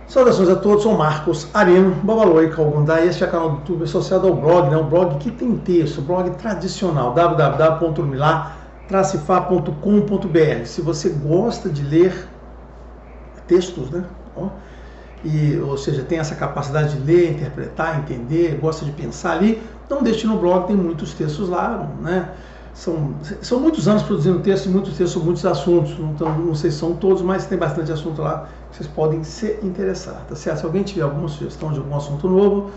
Saudações a todos, sou Marcos Arino, Babaloi Calgundá, este é o canal do YouTube associado ao blog, né? Um blog que tem texto, blog tradicional, www.urmilar-fa.com.br. Se você gosta de ler textos, né? Ou seja, tem essa capacidade de ler, interpretar, entender, gosta de pensar ali, não deixe no blog, tem muitos textos lá, né? São muitos anos produzindo textos, muitos textos sobre muitos assuntos, então não sei se são todos, mas tem bastante assunto lá que vocês podem se interessar, tá certo? Se alguém tiver alguma sugestão de algum assunto novo,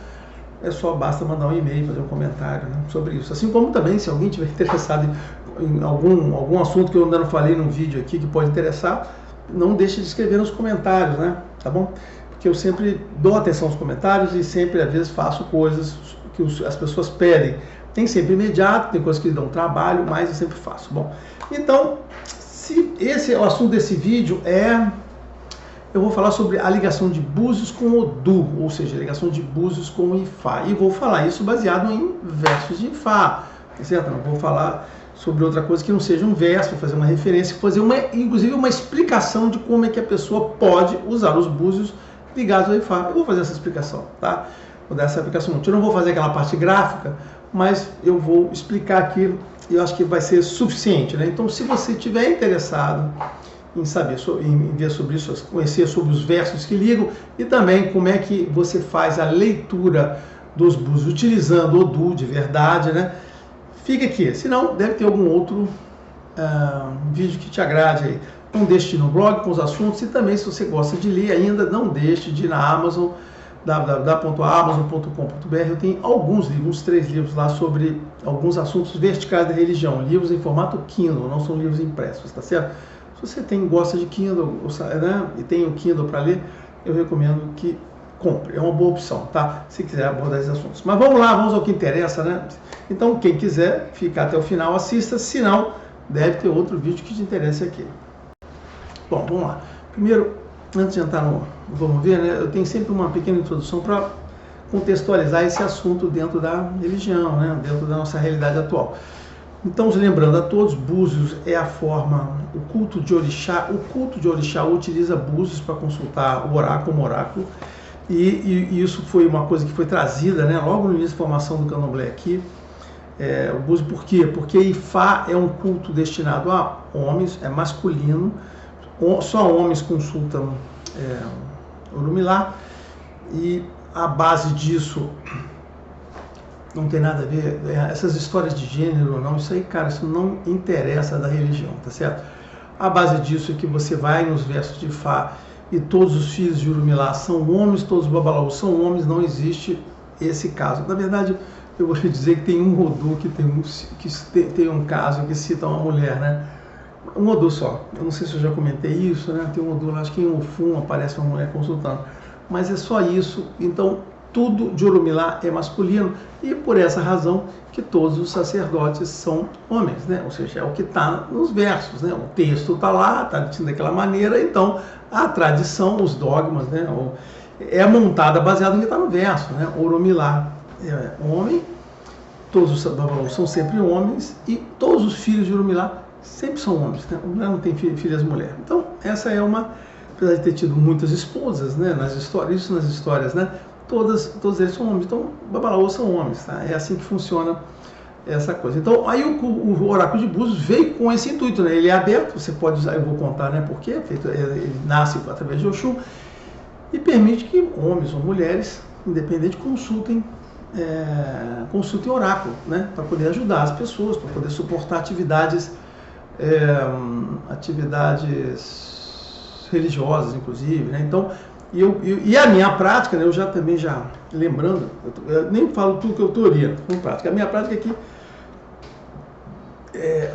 basta mandar um e-mail, fazer um comentário, né, sobre isso. Assim como também, se alguém tiver interessado em algum assunto que eu ainda não falei num vídeo aqui que pode interessar, não deixe de escrever nos comentários, né, tá bom? Porque eu sempre dou atenção aos comentários e sempre, às vezes, faço coisas que as pessoas pedem. Tem sempre imediato, tem coisas que dão trabalho, mas eu sempre faço. Bom, então, se esse é o assunto desse vídeo, eu vou falar sobre a ligação de Búzios com Odu, ou seja, a ligação de Búzios com Ifá. E vou falar isso baseado em versos de Ifá, certo? Não vou falar sobre outra coisa que não seja um verso, fazer uma referência, fazer inclusive uma explicação de como é que a pessoa pode usar os búzios ligados ao Ifá. Eu vou fazer essa explicação, tá? Vou dar essa explicação. Eu não vou fazer aquela parte gráfica, mas eu vou explicar aqui e eu acho que vai ser suficiente, né? Então, se você estiver interessado em saber, em ver sobre isso, conhecer sobre os versos que ligam e também como é que você faz a leitura dos búzios utilizando Odu de verdade, né? Fica aqui, senão deve ter algum outro vídeo que te agrade aí. Não deixe de ir no blog com os assuntos e também, se você gosta de ler ainda, não deixe de ir na Amazon, www.amazon.com.br. Eu tenho alguns livros, uns 3 livros lá sobre alguns assuntos verticais da religião, livros em formato Kindle, não são livros impressos, tá certo? Se você gosta de Kindle, né, e tem o Kindle para ler, eu recomendo que compre, é uma boa opção, tá? Se quiser abordar esses assuntos. Mas vamos lá, vamos ao que interessa, né? Então, quem quiser ficar até o final, assista, se não, deve ter outro vídeo que te interesse aqui. Bom, vamos lá. Primeiro, antes de entrar no vamos ver, né, eu tenho sempre uma pequena introdução para contextualizar esse assunto dentro da religião, né, dentro da nossa realidade atual. Então, lembrando a todos, Búzios é a forma, o culto de Orixá. O culto de Orixá utiliza Búzios para consultar o oráculo, e isso foi uma coisa que foi trazida, né, logo no início da formação do Candomblé aqui. O Búzio, por quê? Porque Ifá é um culto destinado a homens, é masculino, só homens consultam Orumilá, e a base disso não tem nada a ver, essas histórias de gênero ou não, isso aí, cara, isso não interessa da religião, tá certo? A base disso é que você vai nos versos de Ifá e todos os filhos de Urumilá são homens, todos os babalaús são homens, não existe esse caso. Na verdade, eu vou te dizer que tem um Odu que tem um caso que cita uma mulher, né? Um Odu só. Eu não sei se eu já comentei isso, né? Tem um Odu lá, acho que em Ofum aparece uma mulher consultando. Mas é só isso. Então, tudo de Orumilá é masculino e por essa razão que todos os sacerdotes são homens, né? Ou seja, é o que está nos versos, né? O texto está lá, está dito daquela maneira, então a tradição, os dogmas, né? É montada baseada no que está no verso, né? Orumilá é homem, todos os babalaús são sempre homens e todos os filhos de Orumilá sempre são homens, né? Não tem filhas mulher. Então, essa é apesar de ter tido muitas esposas, né, nas histórias, né, todos eles são homens. Então, babalaús são homens, tá? É assim que funciona essa coisa. Então, aí o oráculo de Búzios veio com esse intuito, né? Ele é aberto, você pode usar, eu vou contar, né, porque ele nasce através de Oxum e permite que homens ou mulheres, independente, consultem oráculo, né, para poder ajudar as pessoas, para poder suportar atividades religiosas, inclusive, né? Então, e a minha prática, né, eu já lembrando, eu nem falo tudo que eu teoria, com prática. A minha prática é que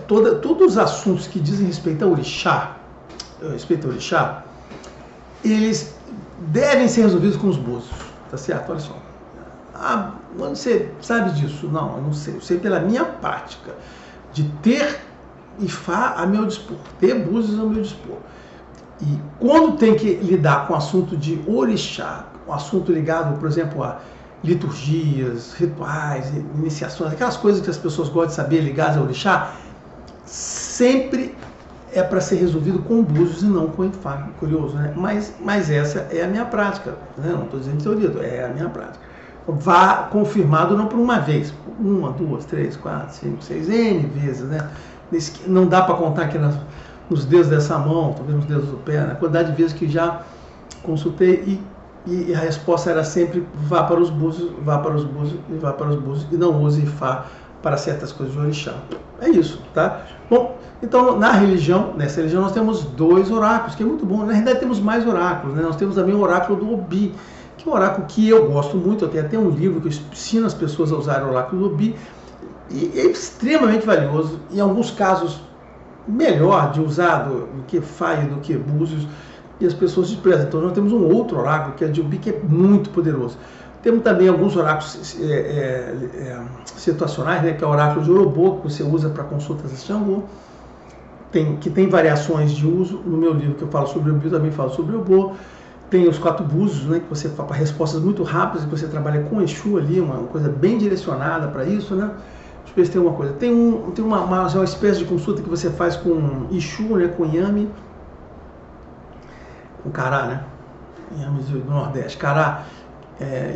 todos os assuntos que dizem respeito a Orixá, eles devem ser resolvidos com os búzios, tá certo? Olha só. Onde você sabe disso? Não, eu não sei. Eu sei pela minha prática de ter Ifá a meu dispor, ter búzios a meu dispor. E quando tem que lidar com o assunto de Orixá, um assunto ligado, por exemplo, a liturgias, rituais, iniciações, aquelas coisas que as pessoas gostam de saber ligadas a Orixá, sempre é para ser resolvido com Búzios e não com Ifá, curioso, né? Mas essa é a minha prática, né? Não estou dizendo teoria, é a minha prática. Vá confirmado não por uma vez, uma, duas, três, quatro, cinco, seis, N vezes, né? Não dá para contar aqui nos dedos dessa mão, talvez nos dedos do pé, né? A quantidade de vezes que já consultei e a resposta era sempre vá para os Búzios, vá para os Búzios e vá para os Búzios e não use Ifá para certas coisas de orixá. É isso, tá? Bom, então nessa religião nós temos 2 oráculos, que é muito bom. Na realidade temos mais oráculos, né? Nós temos também o oráculo do Obi, que é um oráculo que eu gosto muito. Eu tenho até um livro que eu ensino as pessoas a usar o oráculo do Obi, e é extremamente valioso, em alguns casos melhor de usar do que Fá e do que Búzios, e as pessoas desprezam. Então nós temos um outro oráculo, que é de Obi, que é muito poderoso. Temos também alguns oráculos situacionais, né, que é o oráculo de Orobô, que você usa para consultas de Xangô, que tem variações de uso. No meu livro que eu falo sobre o Obi, eu também falo sobre o Obô. Tem os 4 Búzios, né, que você faz para respostas muito rápidas, que você trabalha com Exu ali, uma coisa bem direcionada para isso, né? Deixa eu ver se tem uma coisa. Tem uma espécie de consulta que você faz com Exu, né, com Inhame, com Cará, né? Inhame do Nordeste, Cará.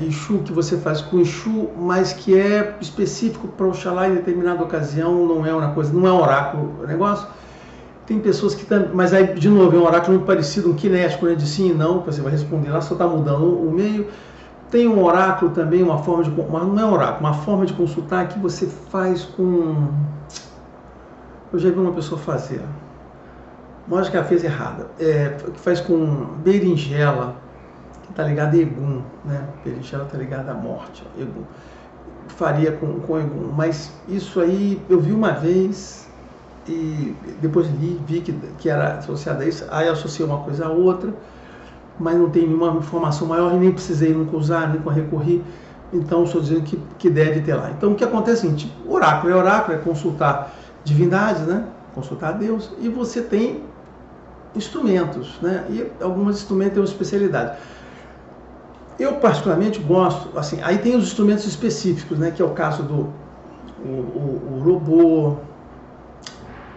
Exu, que você faz com Exu, mas que é específico para Oxalá em determinada ocasião, não é uma coisa, não é um oráculo, o negócio. Tem pessoas que também, mas aí de novo é um oráculo muito parecido, um kinético, né, de sim e não, que você vai responder lá, só está mudando o meio. Tem um oráculo também, não é um oráculo, uma forma de consultar que você faz com, eu já vi uma pessoa fazer, mas acho que ela fez errada, que faz com berinjela, que está ligado a Egum, né? Berinjela está ligada à morte, Egum. Faria com Egum, mas isso aí eu vi uma vez e depois vi que era associado a isso, aí associei uma coisa a outra, mas não tem nenhuma informação maior e nem precisei nunca usar, nunca recorri, então estou dizendo que deve ter lá. Então o que acontece é o seguinte: oráculo é consultar divindades, né? Consultar a Deus, e você tem instrumentos, né? E alguns instrumentos têm uma especialidade. Eu particularmente gosto, assim, aí tem os instrumentos específicos, né, que é o caso do Orobô.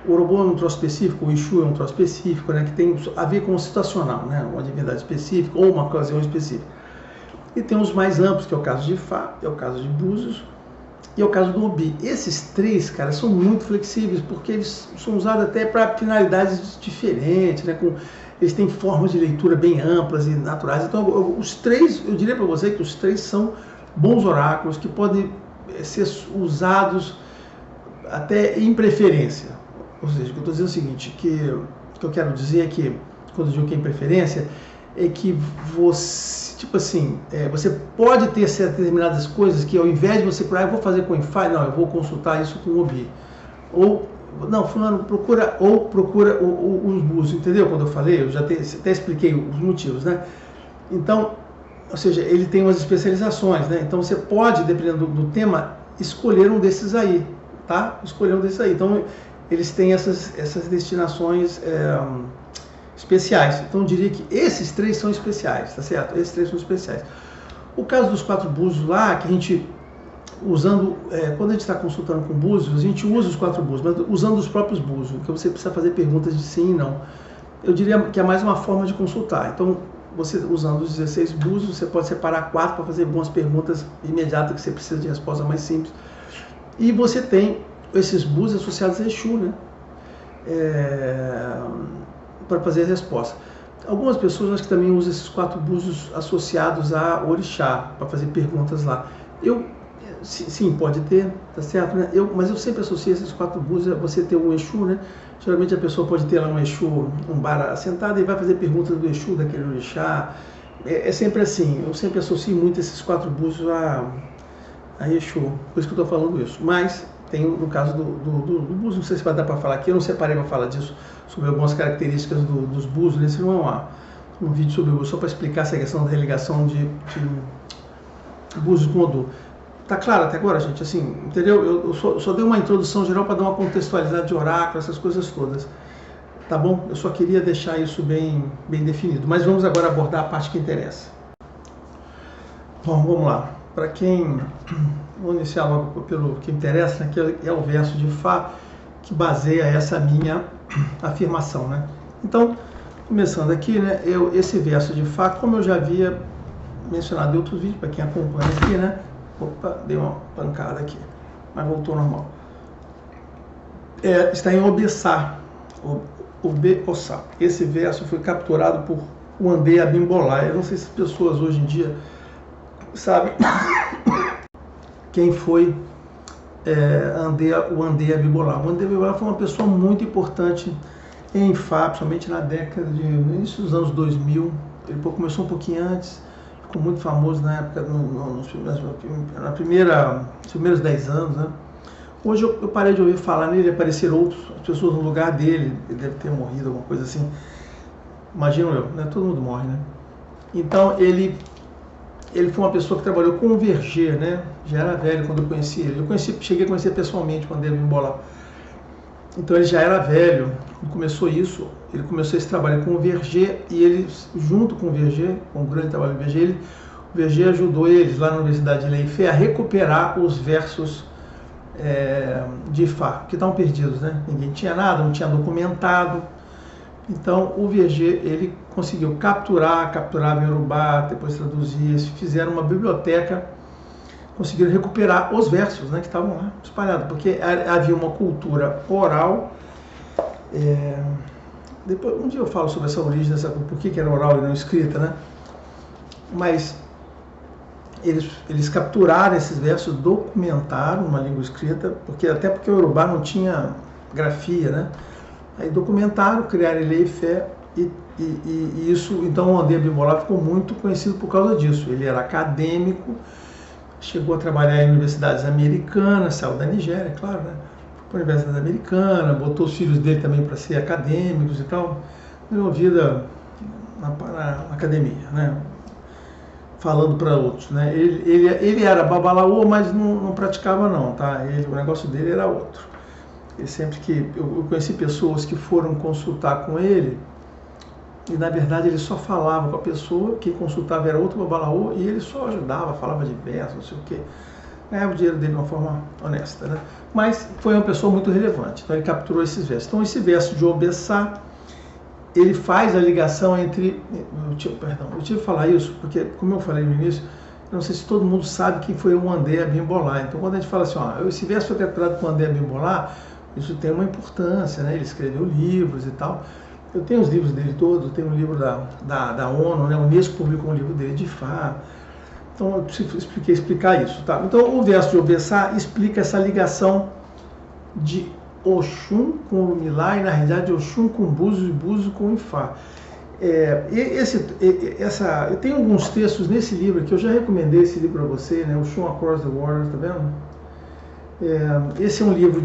O Orobô é um troço específico, o Exu é um troço específico, né, que tem a ver com o situacional, né, uma divindade específica ou uma ocasião específica. E tem os mais amplos, que é o caso de Fá, é o caso de Búzios e é o caso do Obi. Esses 3, cara, são muito flexíveis, porque eles são usados até para finalidades diferentes, né, eles têm formas de leitura bem amplas e naturais. Então, os 3, eu diria para você que os 3 são bons oráculos que podem ser usados até em preferência. Ou seja, o que eu estou dizendo é o seguinte, que eu quero dizer é que, quando eu digo que é em preferência, é que você, tipo assim, você pode ter certas determinadas coisas que, ao invés de você procurar, eu vou fazer com o Ifá, não, eu vou consultar isso com o Obi. Ou não, fulano, procura os Búzios, entendeu? Quando eu falei, eu já até expliquei os motivos, né? Então, ou seja, ele tem umas especializações, né? Então você pode, dependendo do tema, escolher um desses aí, tá? Escolher um desses aí. Então, eles têm essas destinações especiais. Então, eu diria que esses 3 são especiais, tá certo? Esses 3 são especiais. O caso dos 4 Búzios lá, que a gente quando a gente está consultando com Búzios, a gente usa os 4 Búzios, mas usando os próprios Búzios, porque você precisa fazer perguntas de sim e não. Eu diria que é mais uma forma de consultar. Então, você usando os 16 Búzios, você pode separar 4 para fazer algumas perguntas imediatas que você precisa de resposta mais simples. E você tem esses Búzios associados a Exu, né? Para fazer a resposta. Algumas pessoas acho que também usam esses 4 Búzios associados a Orixá, para fazer perguntas lá. Sim, pode ter, tá certo, né? Mas eu sempre associo esses 4 Búzios a você ter um Exu, né? Geralmente a pessoa pode ter lá um Exu, um bar assentado, e vai fazer perguntas do Exu, daquele orixá. É sempre assim, eu sempre associo muito esses 4 Búzios a Exu, por isso que eu estou falando isso. Mas tem no caso do Búzios, não sei se vai dar para falar aqui, eu não separei para falar disso, sobre algumas características dos Búzios, nesse não é um vídeo sobre o Búzios, só para explicar essa questão da religação de Búzios com Odu. Tá claro até agora, gente? Assim, entendeu? Eu só dei uma introdução geral para dar uma contextualidade de oráculo, essas coisas todas. Tá bom? Eu só queria deixar isso bem definido. Mas vamos agora abordar a parte que interessa. Bom, vamos lá. Para quem... Vou iniciar logo pelo que interessa, né, que é o verso de Fá, que baseia essa minha afirmação, né? Então, começando aqui, né, esse verso de Fá, como eu já havia mencionado em outros vídeos, para quem acompanha aqui, né? Opa, dei uma pancada aqui, mas voltou normal. Está em Obessá, Obessá. Esse verso foi capturado por Wandé Abimbolah. Eu não sei se as pessoas hoje em dia sabem quem foi o Wandé Abimbolah. O Wandé Abimbolah foi uma pessoa muito importante em Fá, principalmente no início dos anos 2000. Ele começou um pouquinho antes, ficou muito famoso na época, nos primeiros 10 anos, né? Hoje eu parei de ouvir falar nele, aparecer outras pessoas no lugar dele, ele deve ter morrido, alguma coisa assim. Imagino eu, né? Todo mundo morre, né? Então ele foi uma pessoa que trabalhou com o Verger, né? Já era velho quando eu conheci ele. Cheguei a conhecer pessoalmente quando ele me embolar. Então ele já era velho, quando começou isso, ele começou esse trabalho com o Verger, e ele, junto com o Verger, com o grande trabalho do Verger, o Verger ajudou eles lá na Universidade de Leifé a recuperar os versos de Fá, que estavam perdidos, né? Ninguém tinha nada, não tinha documentado. Então o Verger, ele conseguiu capturava em Yorubá, depois traduzia, fizeram uma biblioteca, conseguiram recuperar os versos, né, que estavam lá espalhados, porque havia uma cultura oral. Depois, um dia eu falo sobre essa origem, por que era oral e não escrita, né? Mas eles capturaram esses versos, documentaram uma língua escrita, porque o Yorubá não tinha grafia, né? Aí documentaram, criaram Leifé, e isso, então o Wandé Abimbolah ficou muito conhecido por causa disso. Ele era acadêmico, chegou a trabalhar em universidades americanas, saiu da Nigéria, claro, né? Foi para a Universidade Americana, botou os filhos dele também para ser acadêmicos e tal. Deu vida na academia, né? Falando para outros, né? Ele era babalaô, mas não praticava não, tá? O negócio dele era outro. Eu conheci pessoas que foram consultar com ele, e na verdade ele só falava com a pessoa, quem consultava era outro babalaô, e ele só ajudava, falava de verso, não sei o quê. Ganhava o dinheiro dele de uma forma honesta, né? Mas foi uma pessoa muito relevante, então ele capturou esses versos. Então esse verso de Obessá, ele faz a ligação entre... Eu tive que falar isso, porque, como eu falei no início, eu não sei se todo mundo sabe quem foi o Wandé Abimbolah. Então quando a gente fala assim, esse verso foi capturado com o Wandé Abimbolah, isso tem uma importância, né? Ele escreveu livros e tal. Eu tenho os livros dele todos, eu tenho um livro da ONU, né? A Unesco publicou um livro dele de Fá. Então eu preciso explicar isso, tá? Então o verso de Obessá explica essa ligação de Oxum com o Milá, e na realidade Oxum com Búzios e Búzios com Ifá. Eu tenho alguns textos nesse livro que eu já recomendei esse livro para você, né? Oxum Across the Waters, tá vendo? Esse é um livro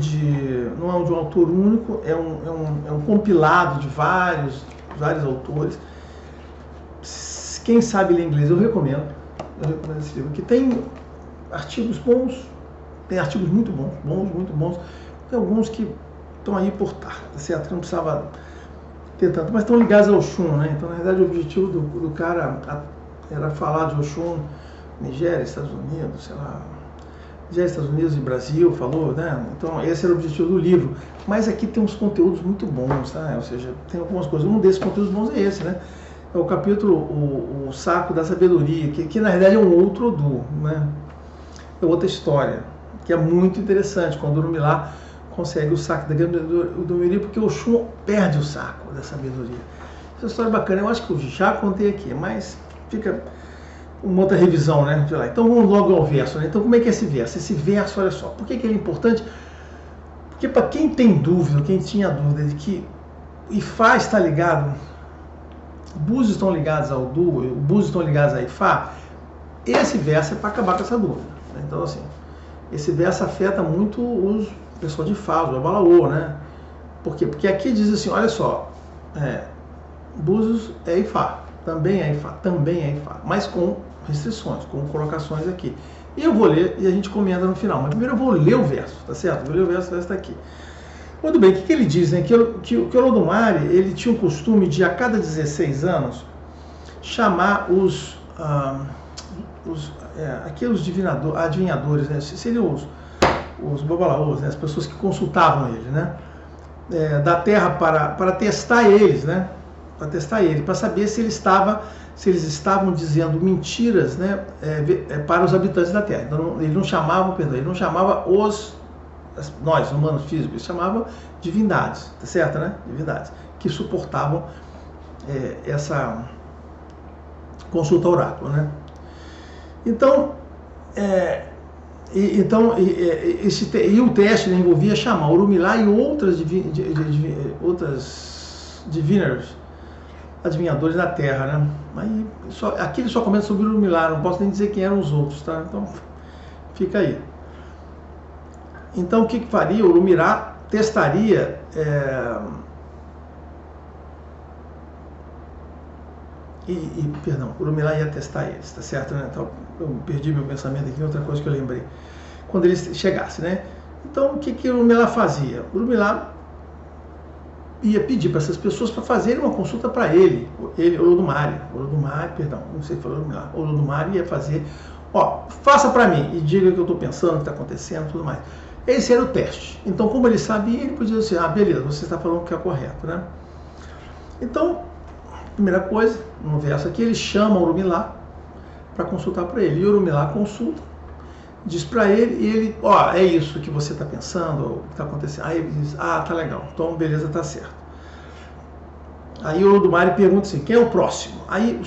não é de um autor único, é um compilado de vários autores. Quem sabe ler inglês, eu recomendo esse livro, que tem artigos bons, tem artigos muito bons, muito bons. Tem alguns que estão aí por tá certo? Não precisava ter tanto, mas estão ligados ao Oxum, né? Então, na verdade, o objetivo do cara era falar de Oxum, Nigéria, Estados Unidos, sei lá, Nigéria, Estados Unidos e Brasil, falou, né? Então, esse era o objetivo do livro. Mas aqui tem uns conteúdos muito bons, tá? Ou seja, tem algumas coisas. Um desses conteúdos bons é esse, né? É o capítulo, o Saco da Sabedoria, que na verdade é um outro Odu, né? É outra história, que é muito interessante, quando o Urumilá consegue o saco da sabedoria, porque o Oxum perde o saco da sabedoria. Essa é uma história bacana, eu acho que eu já contei aqui, mas fica uma outra revisão, né? Então vamos logo ao verso, né? Então como é que é esse verso? Esse verso, olha só, por que ele é importante? Porque para quem tem dúvida, quem tinha dúvida de que Ifá está ligado, Búzios estão ligados ao Du, Búzios estão ligados a Ifá, esse verso é para acabar com essa dúvida. Né? Então assim, esse verso afeta muito os pessoal de Fá, o babalaô, né? Por quê? Porque aqui diz assim, olha só, Búzios é Ifá, também é Ifá, mas com restrições, com colocações aqui. E eu vou ler e a gente comenta no final, mas primeiro eu vou ler o verso, tá certo? Vou ler o verso está aqui. Muito bem, o que ele diz? Né? Que o Olodumare, ele tinha o costume de, a cada 16 anos, chamar aqueles adivinhadores, né? Seriam os babalaôs, né? As pessoas que consultavam ele, né? da Terra para testar eles, né? Para testar ele, para saber se eles estavam dizendo mentiras, né, para os habitantes da Terra. Então ele não chamava nós, humanos físicos, ele chamava divindades, tá certo, né? Divindades que suportavam essa consulta ao oráculo, né? Então, o teste envolvia chamar Orunmila e outras diviners, adivinhadores da Terra, né? Aí, aqui ele só comenta sobre Orunmila, não posso nem dizer quem eram os outros, tá? Então, fica aí. Então, o que faria? Orunmila testaria Orunmila ia testar eles, tá certo, né? Então, eu perdi meu pensamento aqui, outra coisa que eu lembrei. Quando ele chegasse, né? Então, o que Orunmila fazia? Orunmila ia pedir para essas pessoas para fazerem uma consulta para ele, Olodumare, não sei se foi Orunmila, Olodumare ia fazer, faça para mim e diga o que eu estou pensando, o que está acontecendo, tudo mais. Esse era o teste. Então, como ele sabia, ele podia dizer, beleza, você está falando o que é correto, né? Então, primeira coisa, no verso aqui, ele chama Orunmila para consultar para ele. E Orunmila consulta, diz para ele, e ele, é isso que você está pensando, o que está acontecendo. Aí ele diz, tá legal, então beleza, tá certo. Aí o Olodumare pergunta assim, quem é o próximo? Aí,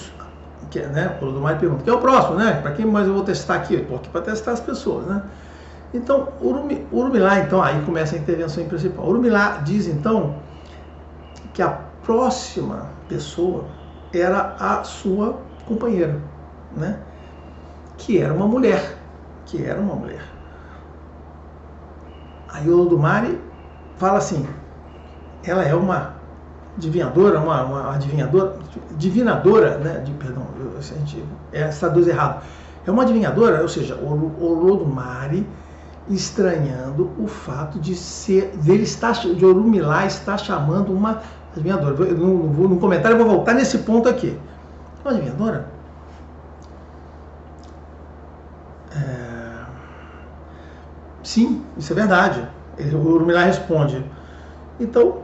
o Olodumare pergunta, quem é o próximo, né? Para quem mais eu vou testar aqui? Eu estou aqui para testar as pessoas, né? Então, Orunmila, então, aí começa a intervenção principal. Orunmila diz, então, que a próxima pessoa era a sua companheira, né? Que era uma mulher. Aí o Olodumare fala assim, ela é uma adivinhadora, divinadora, né? Está dois errado. É uma adivinhadora, ou seja, o Olodumare estranhando o fato de Orunmila estar chamando uma adivinhadora. No comentário eu vou voltar nesse ponto aqui. Uma adivinhadora? Sim, isso é verdade. O Orunmila responde. Então,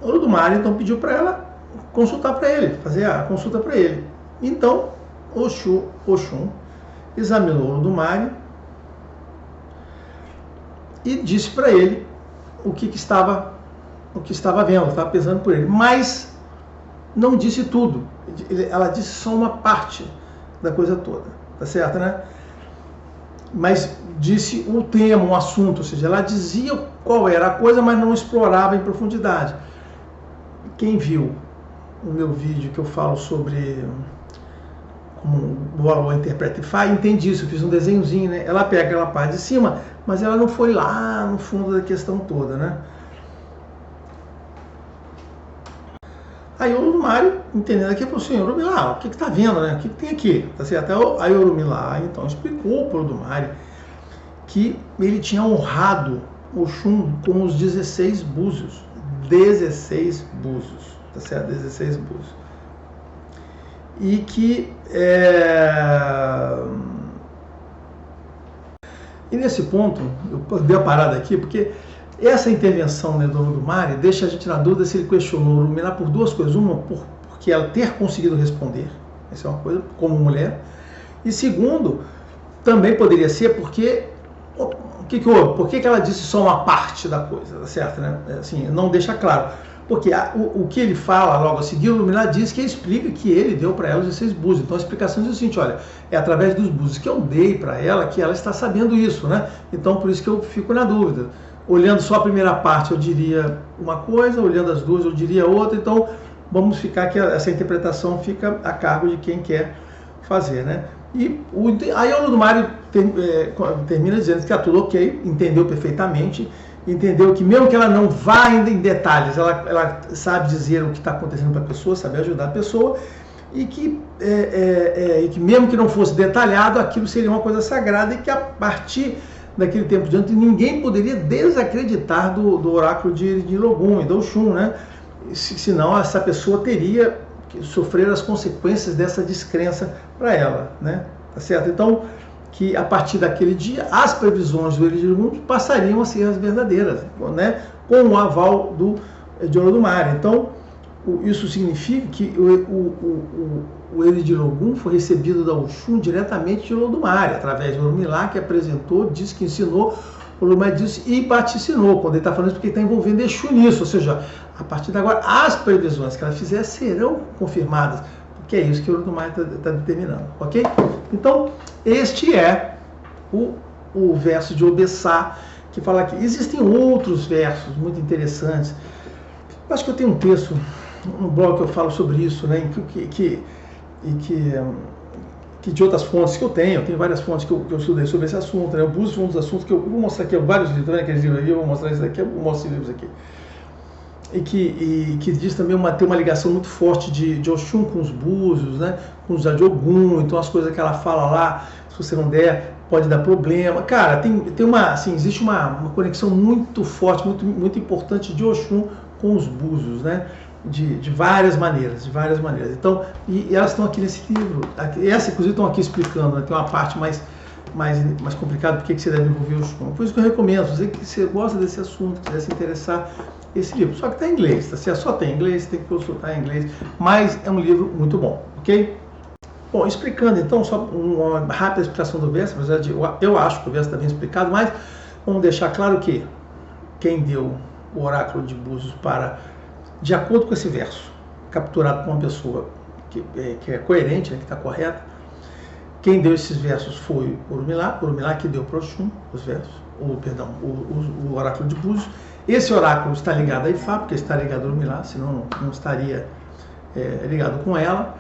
o Olodumare pediu para ela consultar para ele, fazer a consulta para ele. Então, Oxum examinou o Olodumare e disse para ele o que estava vendo, estava pesando por ele, mas não disse tudo. Ela disse só uma parte da coisa toda, tá certo, né? Mas disse o tema, o assunto, ou seja, ela dizia qual era a coisa, mas não explorava em profundidade. Quem viu o meu vídeo que eu falo sobre como o Alô interpreta e faz, entende isso. Eu fiz um desenhozinho, né? Ela pega aquela parte de cima, mas ela não foi lá no fundo da questão toda, né? Aí o Olodumare, entendendo aqui, falou assim, Orunmila, o que está vendo, né? O que tem aqui? Tá certo? Aí o Orunmila, então, explicou para o Olodumare que ele tinha honrado Oxum com os 16 búzios. 16 búzios, tá certo? 16 búzios. E que E nesse ponto, eu dei a parada aqui, porque essa intervenção, né, do Olodumare deixa a gente na dúvida se ele questionou Orunmila por duas coisas. Uma, porque ela ter conseguido responder, essa é uma coisa, como mulher. E segundo, também poderia ser porque o que houve? Por que ela disse só uma parte da coisa, tá certo, né? Assim, não deixa claro. Porque o que ele fala logo a seguir, o Olodumare diz que explica que ele deu para ela os 16 búzios. Então a explicação diz o seguinte, olha, é através dos búzios que eu dei para ela que ela está sabendo isso, né? Então por isso que eu fico na dúvida. Olhando só a primeira parte eu diria uma coisa, olhando as duas eu diria outra, então vamos ficar que essa interpretação fica a cargo de quem quer fazer, né? E aí o Olodumare termina dizendo que está tudo ok, entendeu perfeitamente, entendeu que mesmo que ela não vá ainda em detalhes, ela sabe dizer o que está acontecendo para a pessoa, sabe ajudar a pessoa, e que mesmo que não fosse detalhado, aquilo seria uma coisa sagrada e que a partir daquele tempo diante ninguém poderia desacreditar do oráculo de Logum e do Oxum, né? Senão essa pessoa teria que sofrer as consequências dessa descrença para ela, né? Tá certo? Então, que a partir daquele dia as previsões do Elide Logum passariam a ser as verdadeiras, né? com o aval de Olodumare. Então, isso significa que o Eridilogum foi recebido da Oxum diretamente de Olodumare, através de Orumilá, que apresentou, disse que ensinou, Olodumare disse e vaticinou. Quando ele está falando isso, porque ele está envolvendo Exu nisso, ou seja, a partir de agora, as previsões que ela fizer serão confirmadas, porque é isso que o Olodumare está determinando, ok? Então, este é o verso de Obessá, que fala que existem outros versos muito interessantes. Eu acho que eu tenho um texto no blog que eu falo sobre isso, né, que de outras fontes que eu tenho várias fontes que eu estudei sobre esse assunto, né? O Búzios foi um dos assuntos que eu vou mostrar aqui, vários livros, tá vendo aqueles livros aqui, eu vou mostrar isso daqui, eu mostro esses livros aqui. E que diz também tem uma ligação muito forte de Oxum com os Búzios, né, com os Adiogum, então as coisas que ela fala lá, se você não der, pode dar problema. Cara, tem uma, assim, existe uma conexão muito forte, muito importante de Oxum com os Búzios, né? De várias maneiras, Então, e elas estão aqui nesse livro. Essas, inclusive, estão aqui explicando, né? Tem uma parte mais complicada, porque você deve envolver o Oxum. Por isso que eu recomendo, se você gosta desse assunto, quiser se interessar, esse livro. Só que está em inglês, tá certo? Só tem inglês, tem que consultar em inglês, mas é um livro muito bom, ok? Bom, explicando então, só uma rápida explicação do verso, apesar de eu acho que o verso está bem explicado, mas vamos deixar claro que quem deu o oráculo de Búzios de acordo com esse verso, capturado por uma pessoa que é coerente, né, que está correta, quem deu esses versos foi Orumilá que deu para Oxum os versos, o oráculo de Búzios. Esse oráculo está ligado a Ifá, porque está ligado a Orumilá, senão não estaria ligado com ela.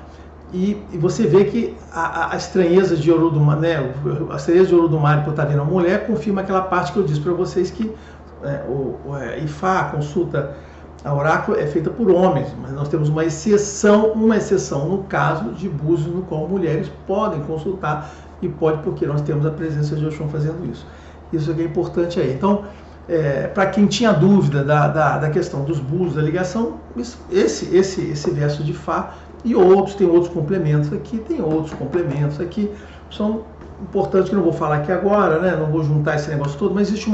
E você vê que a estranheza de Olodumare, né, a estranheza de Olodumare por estar vendo uma mulher, confirma aquela parte que eu disse para vocês que Ifá, a consulta a oráculo, é feita por homens, mas nós temos uma exceção no caso de Búzios, no qual mulheres podem consultar, e porque nós temos a presença de Oxum fazendo isso. Isso aqui é importante aí. Então, para quem tinha dúvida da questão dos Búzios, da ligação, esse verso de Fá e tem outros complementos aqui, são importantes que eu não vou falar aqui agora, né? Não vou juntar esse negócio todo, mas existe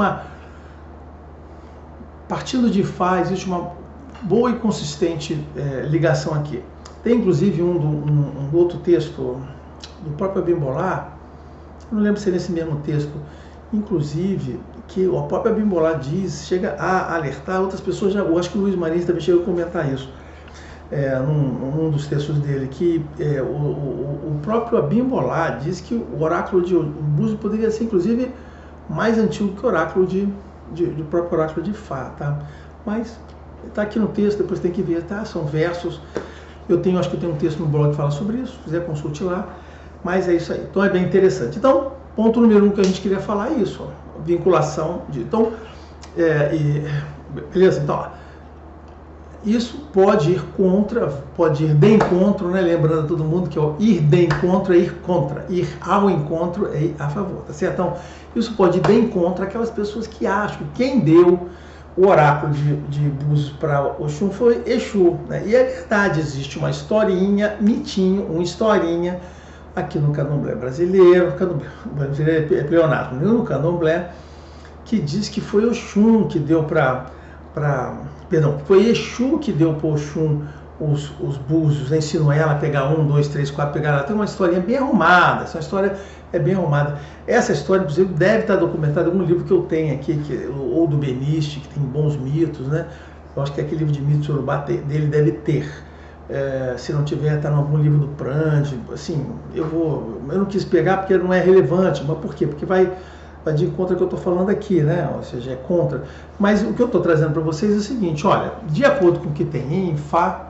partindo de Fá, existe uma boa e consistente ligação aqui. Tem inclusive um outro texto do próprio Abimbolá, não lembro se é nesse mesmo texto, inclusive, que o próprio Abimbolá chega a alertar outras pessoas, eu acho que o Luiz Marins também chegou a comentar isso, num dos textos dele, que o próprio Abimbolá diz que o oráculo de Búzios poderia ser, inclusive, mais antigo que o oráculo do próprio oráculo de Fá, tá? Mas está aqui no texto, depois tem que ver, tá? São versos. Acho que eu tenho um texto no blog que fala sobre isso, se quiser consulte lá, mas é isso aí. Então é bem interessante. Então, ponto número 1 que a gente queria falar é isso, ó, vinculação então, beleza? Então, ó, isso pode ir de encontro, né? Lembrando a todo mundo que ir de encontro é ir contra, ir ao encontro é ir a favor, tá certo? Então, isso pode ir de encontro àquelas pessoas que acham que quem deu o oráculo de Búzios para Oxum foi Exu, né? E é verdade, existe uma historinha, uma historinha aqui no candomblé brasileiro, é pleonasmo, no candomblé, que diz que foi Oxum que deu foi Exu que deu para Oxum os Búzios, né? Ensinou ela a pegar 1, 2, 3, 4, pegar ela. Tem uma historinha bem arrumada, essa história é bem arrumada. Essa história, inclusive, deve estar documentada em algum livro que eu tenho aqui, ou do Beniste, que tem bons mitos, né? Eu acho que aquele livro de mitos Yorubá dele deve ter. Se não tiver, está em algum livro do Prande. Assim, eu não quis pegar porque não é relevante, mas por quê? Porque vai de encontro ao que eu estou falando aqui, né? Ou seja, é contra. Mas o que eu estou trazendo para vocês é o seguinte, olha, de acordo com o que tem em Fá,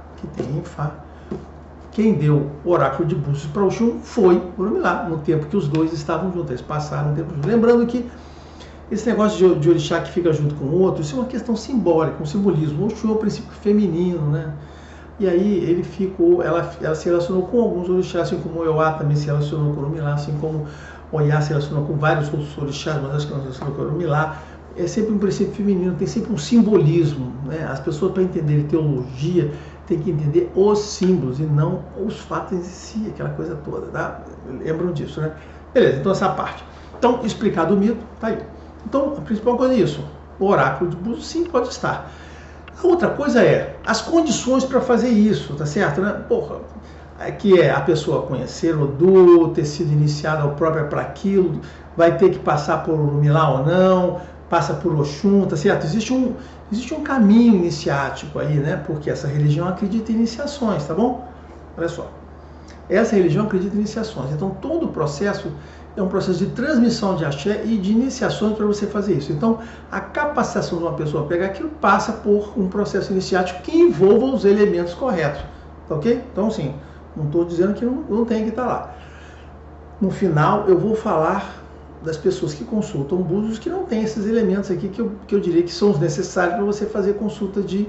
quem deu o oráculo de Búzios para Oxum foi Orumilá, no tempo que os dois estavam juntos, eles passaram um tempo juntos. Lembrando que esse negócio de orixá que fica junto com o outro, isso é uma questão simbólica, um simbolismo. O Oxum é o princípio feminino, né? E aí ela se relacionou com alguns orixás, assim como o Euá também se relacionou com Orumilá, assim como o Oyá se relacionou com vários outros orixás, mas acho que não se relacionou com Orumilá. É sempre um princípio feminino, tem sempre um simbolismo, né? As pessoas, para entenderem teologia, tem que entender os símbolos e não os fatos em si, aquela coisa toda, tá? Lembram disso, né? Beleza, então essa parte. Então, explicado o mito, tá aí. Então, a principal coisa é isso. o oráculo de Búzios sim pode estar. A outra coisa é as condições para fazer isso, tá certo? Né? Porra, que é a pessoa conhecer o Odu, ter sido iniciada ao próprio para aquilo, vai ter que passar por Orumilá ou não, passa por Oxum, tá certo? Existe um caminho iniciático aí, né? Porque essa religião acredita em iniciações, tá bom? Olha só. Essa religião acredita em iniciações. Então, todo o processo é um processo de transmissão de axé e de iniciações para você fazer isso. Então, a capacitação de uma pessoa a pegar aquilo passa por um processo iniciático que envolva os elementos corretos. Tá ok? Então, sim, não estou dizendo que não tem que estar lá. No final, eu vou falar das pessoas que consultam Búzios que não tem esses elementos aqui que eu diria que são os necessários para você fazer consulta de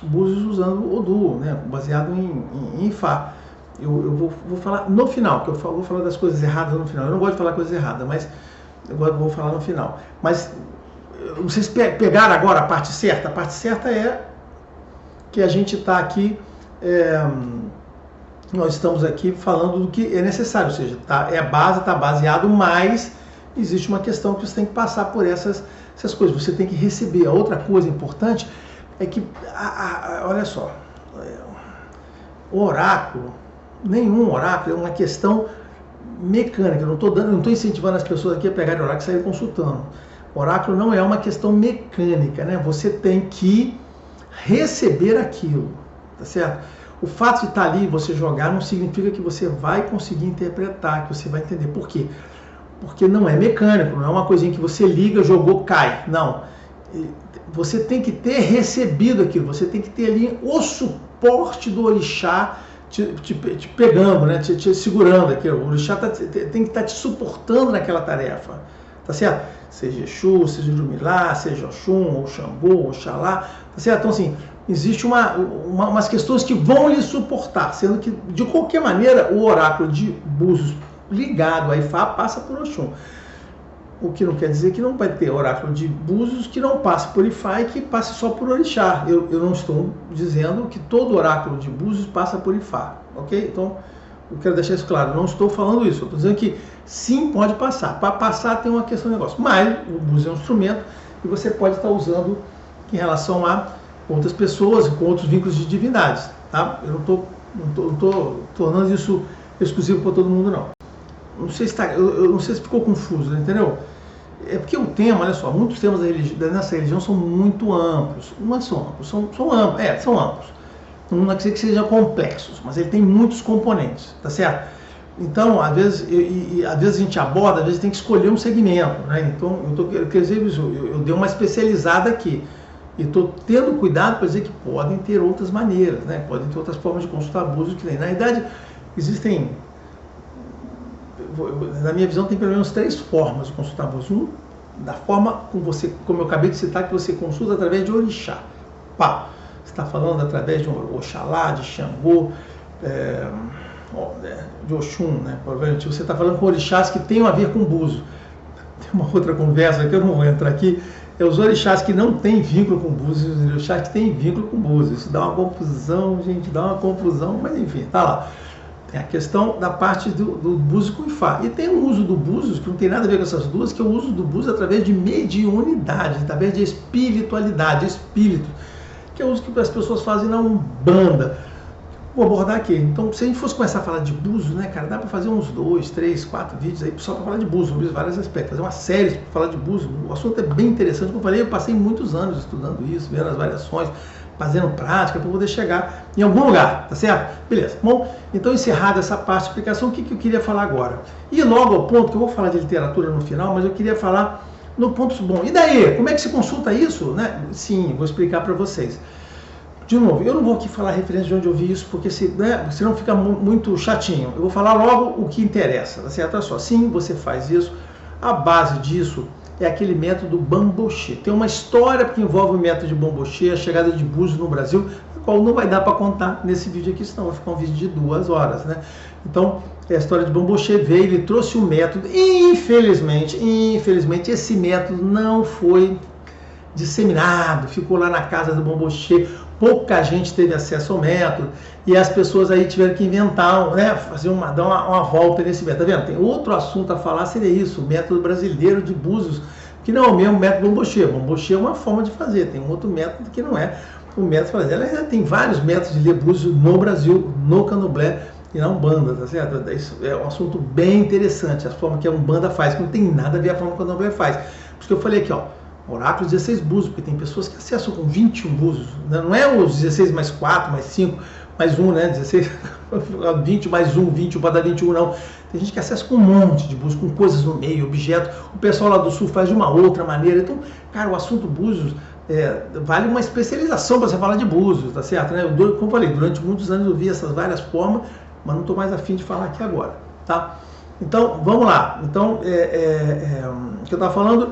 Búzios usando Odu, né, baseado em Ifá. Eu vou falar no final, que eu vou falar das coisas erradas no final. Eu não gosto de falar coisas erradas, mas eu vou falar no final. Mas vocês pegaram agora a parte certa? A parte certa é que a gente está aqui, nós estamos aqui falando do que é necessário, ou seja, a base está baseado, mas existe uma questão que você tem que passar por essas coisas, você tem que receber. A outra coisa importante é que, olha só, o oráculo, nenhum oráculo é uma questão mecânica. Eu não estou incentivando as pessoas aqui a pegarem oráculo e saírem consultando. O oráculo não é uma questão mecânica, né? Você tem que receber aquilo, tá certo? O fato de estar ali e você jogar não significa que você vai conseguir interpretar, que você vai entender. Por quê? Porque não é mecânico, não é uma coisinha que você liga, jogou, cai. Não. Você tem que ter recebido aquilo, você tem que ter ali o suporte do orixá te pegando, né? te segurando aqui. O orixá tem que estar te suportando naquela tarefa, tá certo? Seja Exu, seja Orumilá, seja Oxum, ou Xangô, Oxalá, tá certo? Então, assim, existe umas questões que vão lhe suportar, sendo que, de qualquer maneira, o oráculo de Búzios ligado a Ifá passa por Oxum. O que não quer dizer que não vai ter oráculo de Búzios que não passe por Ifá e que passe só por orixá. Eu não estou dizendo que todo oráculo de Búzios passa por Ifá, ok? Então, eu quero deixar isso claro, não estou falando isso, eu estou dizendo que sim, pode passar. Para passar tem uma questão de negócio, mas o Búzios é um instrumento e você pode estar usando em relação a outras pessoas, com outros vínculos de divindades, tá? Eu não estou tornando isso exclusivo para todo mundo, não. Não sei se eu não sei se ficou confuso, entendeu? É porque o tema, olha só, muitos temas nessa religião são muito amplos. Não são amplos, são amplos. São amplos. Não quer dizer que sejam complexos, mas ele tem muitos componentes, tá certo? Então, às vezes a gente aborda, às vezes tem que escolher um segmento, né? Então, quer dizer isso, eu dei uma especializada aqui. E estou tendo cuidado para dizer que podem ter outras maneiras, né? Podem ter outras formas de consultar Búzios que tem. Na verdade, existem, na minha visão, tem pelo menos 3 formas de consultar Búzios. Da forma como eu acabei de citar, que você consulta através de orixá. Pá, você está falando através de um Oxalá, de Xangô, de Oxum, né? Provavelmente você está falando com orixás que tenham a ver com Búzios. Tem uma outra conversa que eu não vou entrar aqui. É os orixás que não têm vínculo com Búzios e os orixás que têm vínculo com Búzios. Isso dá uma confusão, gente, dá uma confusão, mas enfim, tá lá. Tem a questão da parte do Búzios com Ifá. E tem o uso do Búzios, que não tem nada a ver com essas duas, que é o uso do Búzios através de mediunidade, através de espiritualidade, espírito, que é o uso que as pessoas fazem na Umbanda. Vou abordar aqui. Então, se a gente fosse começar a falar de Búzios, né, cara, dá para fazer uns 2, 3, 4 vídeos aí só para falar de Búzios, sobre vários aspectos. Fazer uma série para falar de Búzios. O assunto é bem interessante. Como eu falei, eu passei muitos anos estudando isso, vendo as variações, fazendo prática para poder chegar em algum lugar, tá certo? Beleza. Bom, então encerrada essa parte de explicação, o que eu queria falar agora? E logo ao ponto, que eu vou falar de literatura no final, mas eu queria falar no ponto bom. E daí? Como é que se consulta isso? Né? Sim, vou explicar para vocês. De novo, eu não vou aqui falar referência de onde eu vi isso, porque senão fica muito chatinho. Eu vou falar logo o que interessa, tá certo? Olha só, sim, você faz isso. A base disso é aquele método Bamboche. Tem uma história que envolve o método de Bamboche, a chegada de Búzios no Brasil, a qual não vai dar para contar nesse vídeo aqui, senão vai ficar um vídeo de 2 horas, né? Então, a história de Bamboche veio, ele trouxe o método, e infelizmente, esse método não foi disseminado, ficou lá na casa do Bamboche. Pouca gente teve acesso ao método e as pessoas aí tiveram que inventar, né, dar uma volta nesse método. Tá vendo? Tem outro assunto a falar, seria isso, o método brasileiro de Búzios, que não é o mesmo método Bomboche. Bomboche é uma forma de fazer, tem um outro método que não é o método de fazer. Ela ainda tem vários métodos de ler búzios no Brasil, no Candomblé e na Umbanda, tá certo? Isso é um assunto bem interessante, a forma que a Umbanda faz, que não tem nada a ver a forma que o Candomblé faz. Por isso que eu falei aqui, ó, oráculo 16 búzios, porque tem pessoas que acessam com 21 búzios, não é os 16 mais 4, mais 5, mais 1, né? 16, 20 mais 1, 21 para dar 21, não. Tem gente que acessa com um monte de búzios, com coisas no meio, objetos. O pessoal lá do sul faz de uma outra maneira. Então, cara, o assunto búzios vale uma especialização para você falar de búzios, tá certo? Né? Como eu falei, durante muitos anos eu vi essas várias formas, mas não estou mais afim de falar aqui agora, tá? Então, vamos lá. Então, o que eu estava falando,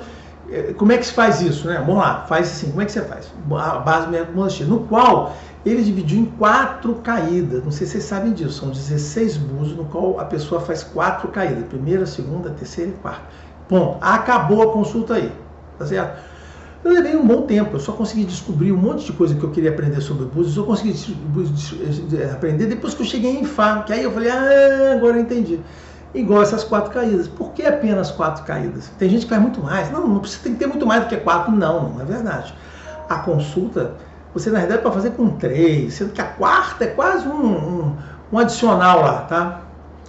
como é que se faz isso, né? Vamos lá, faz assim, como é que você faz? A base Bomboche, no qual ele dividiu em 4 caídas, não sei se vocês sabem disso, são 16 búzios, no qual a pessoa faz 4 caídas, primeira, segunda, terceira e quarta. Ponto, acabou a consulta aí, tá certo? Eu levei um bom tempo, eu só consegui descobrir um monte de coisa que eu queria aprender sobre búzios, eu consegui aprender depois que eu cheguei em Fá, que aí eu falei, agora eu entendi. Igual essas 4 caídas. Por que apenas 4 caídas? Tem gente que faz muito mais. Não precisa, tem que ter muito mais do que 4. Não é verdade. A consulta, você na verdade pode fazer com 3, sendo que a quarta é quase um adicional lá, tá?